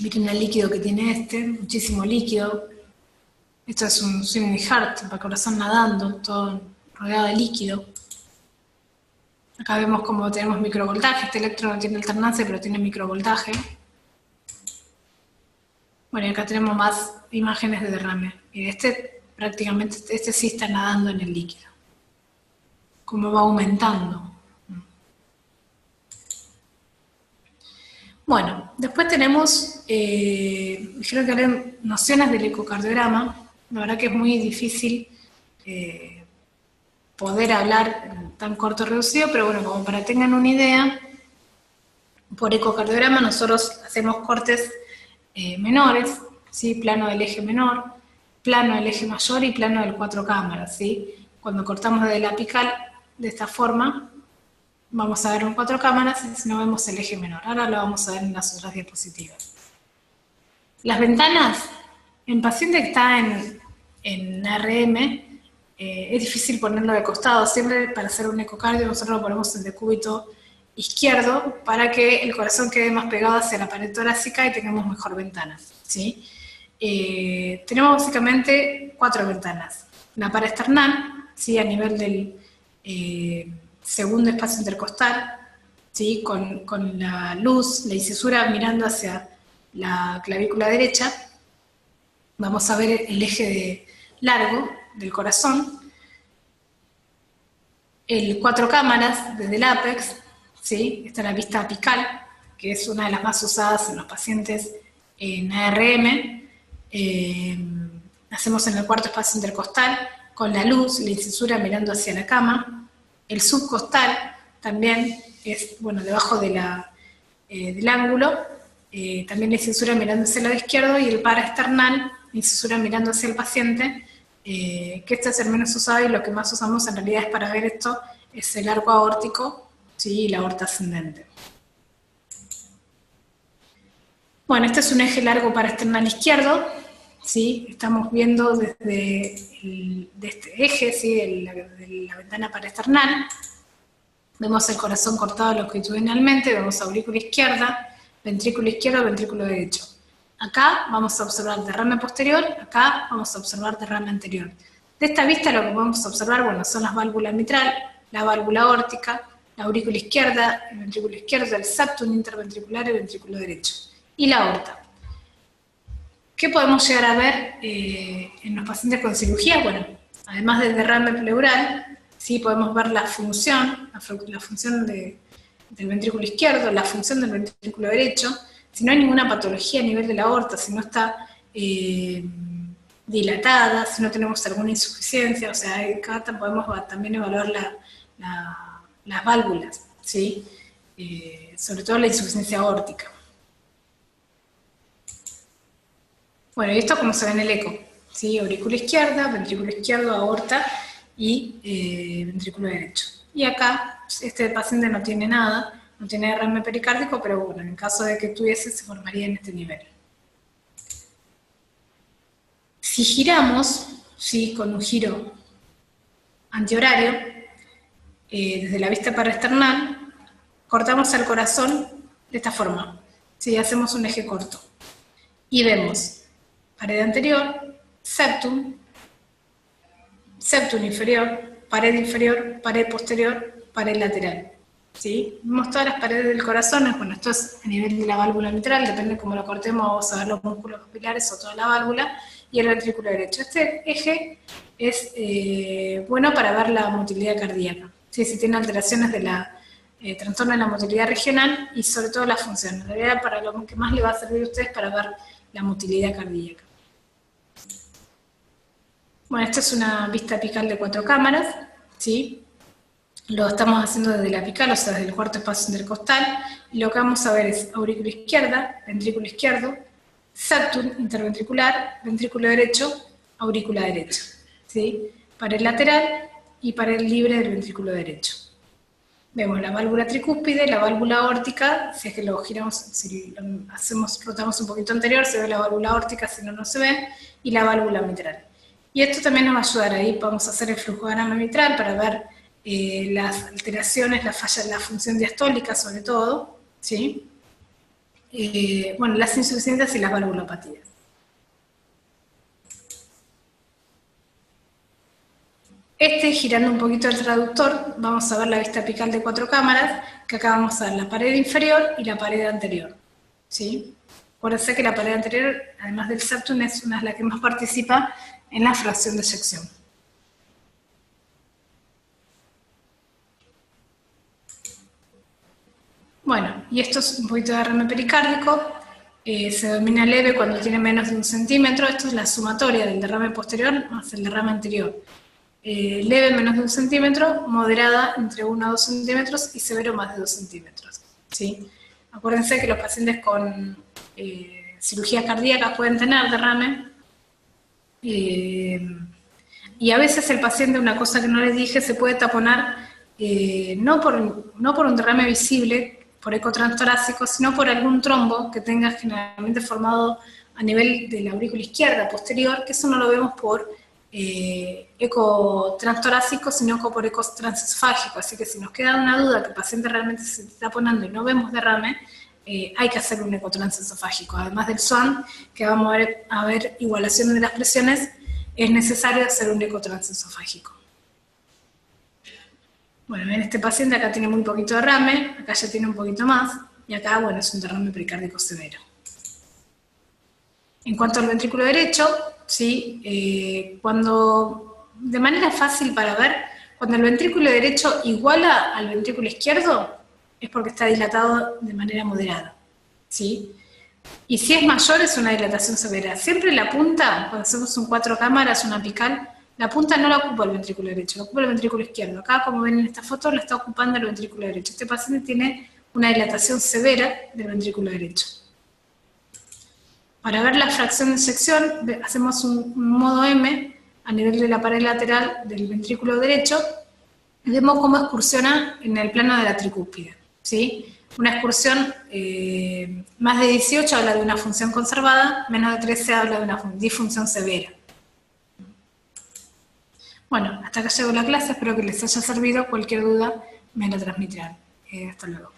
Miren el líquido que tiene muchísimo líquido. Esto es un swimming heart, para corazón nadando, todo rodeado de líquido. Acá vemos como tenemos microvoltaje, este electro no tiene alternancia, pero tiene microvoltaje. Bueno, y acá tenemos más imágenes de derrame. Y prácticamente, sí está nadando en el líquido. Cómo va aumentando. Bueno, después tenemos, dijeron que hablan nociones del ecocardiograma. La verdad que es muy difícil poder hablar en tan corto reducido, pero bueno, como para que tengan una idea, por ecocardiograma nosotros hacemos cortes menores, ¿sí? Plano del eje menor, plano del eje mayor y plano del 4 cámaras, ¿sí? Cuando cortamos desde la apical de esta forma, vamos a ver en 4 cámaras y si no vemos el eje menor. Ahora lo vamos a ver en las otras diapositivas. Las ventanas, en paciente que está en RM, es difícil ponerlo de costado. Siempre para hacer un ecocardio nosotros lo ponemos en decúbito izquierdo para que el corazón quede más pegado hacia la pared torácica y tengamos mejor ventanas, ¿sí? Tenemos básicamente 4 ventanas. La paraesternal, ¿sí? A nivel del segundo espacio intercostal, ¿sí? Con la luz, la incisura mirando hacia la clavícula derecha. Vamos a ver el eje largo del corazón. El 4 cámaras desde el ápex, ¿sí? Está la vista apical, que es una de las más usadas en los pacientes en ARM. Hacemos en el cuarto espacio intercostal, con la luz, la incisura mirando hacia la cama. El subcostal también es, bueno, debajo del ángulo, también la incisura mirando hacia el lado izquierdo, y el paraesternal, la incisura mirando hacia el paciente, que este es el menos usado y lo que más usamos en realidad es para ver esto, es el arco aórtico, ¿sí? Y la aorta ascendente. Bueno, este es un eje largo paraesternal izquierdo, ¿sí? Estamos viendo desde este eje, ¿sí? de la ventana paraesternal. Vemos el corazón cortado longitudinalmente, vemos aurícula izquierda, ventrículo derecho. Acá vamos a observar derrame posterior, acá vamos a observar derrame anterior. De esta vista lo que podemos observar, bueno, son las válvulas mitral, la válvula aórtica, la aurícula izquierda, el ventrículo izquierdo, el septum interventricular y el ventrículo derecho. Y la aorta. ¿Qué podemos llegar a ver en los pacientes con cirugía? Bueno, además del derrame pleural, sí podemos ver la función del ventrículo izquierdo, la función del ventrículo derecho. Si no hay ninguna patología a nivel de la aorta, si no está dilatada, si no tenemos alguna insuficiencia, o sea, acá podemos también evaluar las válvulas, ¿sí? Sobre todo la insuficiencia aórtica. Bueno, y esto como se ve en el eco, ¿sí? Aurícula izquierda, ventrículo izquierdo, aorta y ventrículo derecho. Y acá, este paciente no tiene nada, no tiene derrame pericárdico, pero bueno, en caso de que tuviese, se formaría en este nivel. Si giramos, ¿sí? Con un giro antihorario, desde la vista paraesternal, cortamos el corazón de esta forma, ¿sí? Hacemos un eje corto. Y vemos pared anterior, septum, septum inferior, pared posterior, pared lateral. ¿Sí? Vemos todas las paredes del corazón. Bueno, esto es a nivel de la válvula mitral, depende de cómo lo cortemos, vamos a ver los músculos papilares o toda la válvula, y el ventrículo derecho. Este eje es bueno para ver la motilidad cardíaca, ¿sí? Si tiene alteraciones de la trastorno de la motilidad regional y sobre todo la función. En realidad, para lo que más le va a servir a ustedes para ver la motilidad cardíaca. Bueno, esta es una vista apical de 4 cámaras, ¿sí? Lo estamos haciendo desde la apical, o sea, desde el cuarto espacio intercostal, y lo que vamos a ver es aurícula izquierda, ventrículo izquierdo, septum interventricular, ventrículo derecho, aurícula derecha, ¿sí? Pared lateral y pared libre del ventrículo derecho. Vemos la válvula tricúspide, la válvula aórtica, si es que lo giramos, si lo rotamos un poquito anterior, se ve la válvula aórtica, si no, no se ve, y la válvula mitral. Y esto también nos va a ayudar, ahí vamos a hacer el flujograma mitral para ver las alteraciones, la falla, la función diastólica sobre todo, ¿sí? Bueno, las insuficiencias y las valvulopatías. Girando un poquito el traductor, vamos a ver la vista apical de 4 cámaras, que acá vamos a ver la pared inferior y la pared anterior, ¿sí? Acuérdense que la pared anterior, además del septum, es una de las que más participa en la fracción de eyección. Bueno, y esto es un poquito de derrame pericárdico, se denomina leve cuando tiene menos de 1 centímetro, esto es la sumatoria del derrame posterior más el derrame anterior. Leve menos de 1 centímetro, moderada entre 1 a 2 centímetros y severo más de 2 centímetros, ¿sí? Acuérdense que los pacientes con cirugía cardíaca pueden tener derrame, y a veces el paciente, una cosa que no les dije, se puede taponar no por un derrame visible, por eco transtorácico, sino por algún trombo que tenga generalmente formado a nivel de la aurícula izquierda posterior, que eso no lo vemos por eco transtorácico, sino por eco transesofágico. Así que si nos queda una duda que el paciente realmente se está taponando y no vemos derrame, hay que hacer un eco transesofágico. Además del SWAN, que vamos a ver igualación de las presiones, es necesario hacer un eco transesofágico. Bueno, en este paciente acá tiene muy poquito derrame, acá ya tiene un poquito más, y acá, bueno, es un derrame pericárdico severo. En cuanto al ventrículo derecho, ¿sí? Cuando, de manera fácil para ver, cuando el ventrículo derecho iguala al ventrículo izquierdo, es porque está dilatado de manera moderada, ¿sí? Y si es mayor, es una dilatación severa. Siempre la punta, cuando hacemos un 4 cámaras, una apical, la punta no la ocupa el ventrículo derecho, la ocupa el ventrículo izquierdo. Acá, como ven en esta foto, la está ocupando el ventrículo derecho. Este paciente tiene una dilatación severa del ventrículo derecho. Para ver la fracción de eyección, hacemos un modo M a nivel de la pared lateral del ventrículo derecho y vemos cómo excursiona en el plano de la tricúspide, ¿sí? Una excursión más de 18 habla de una función conservada, menos de 13 habla de una disfunción severa. Bueno, hasta acá llegó la clase, espero que les haya servido. Cualquier duda me la transmitirán. Hasta luego.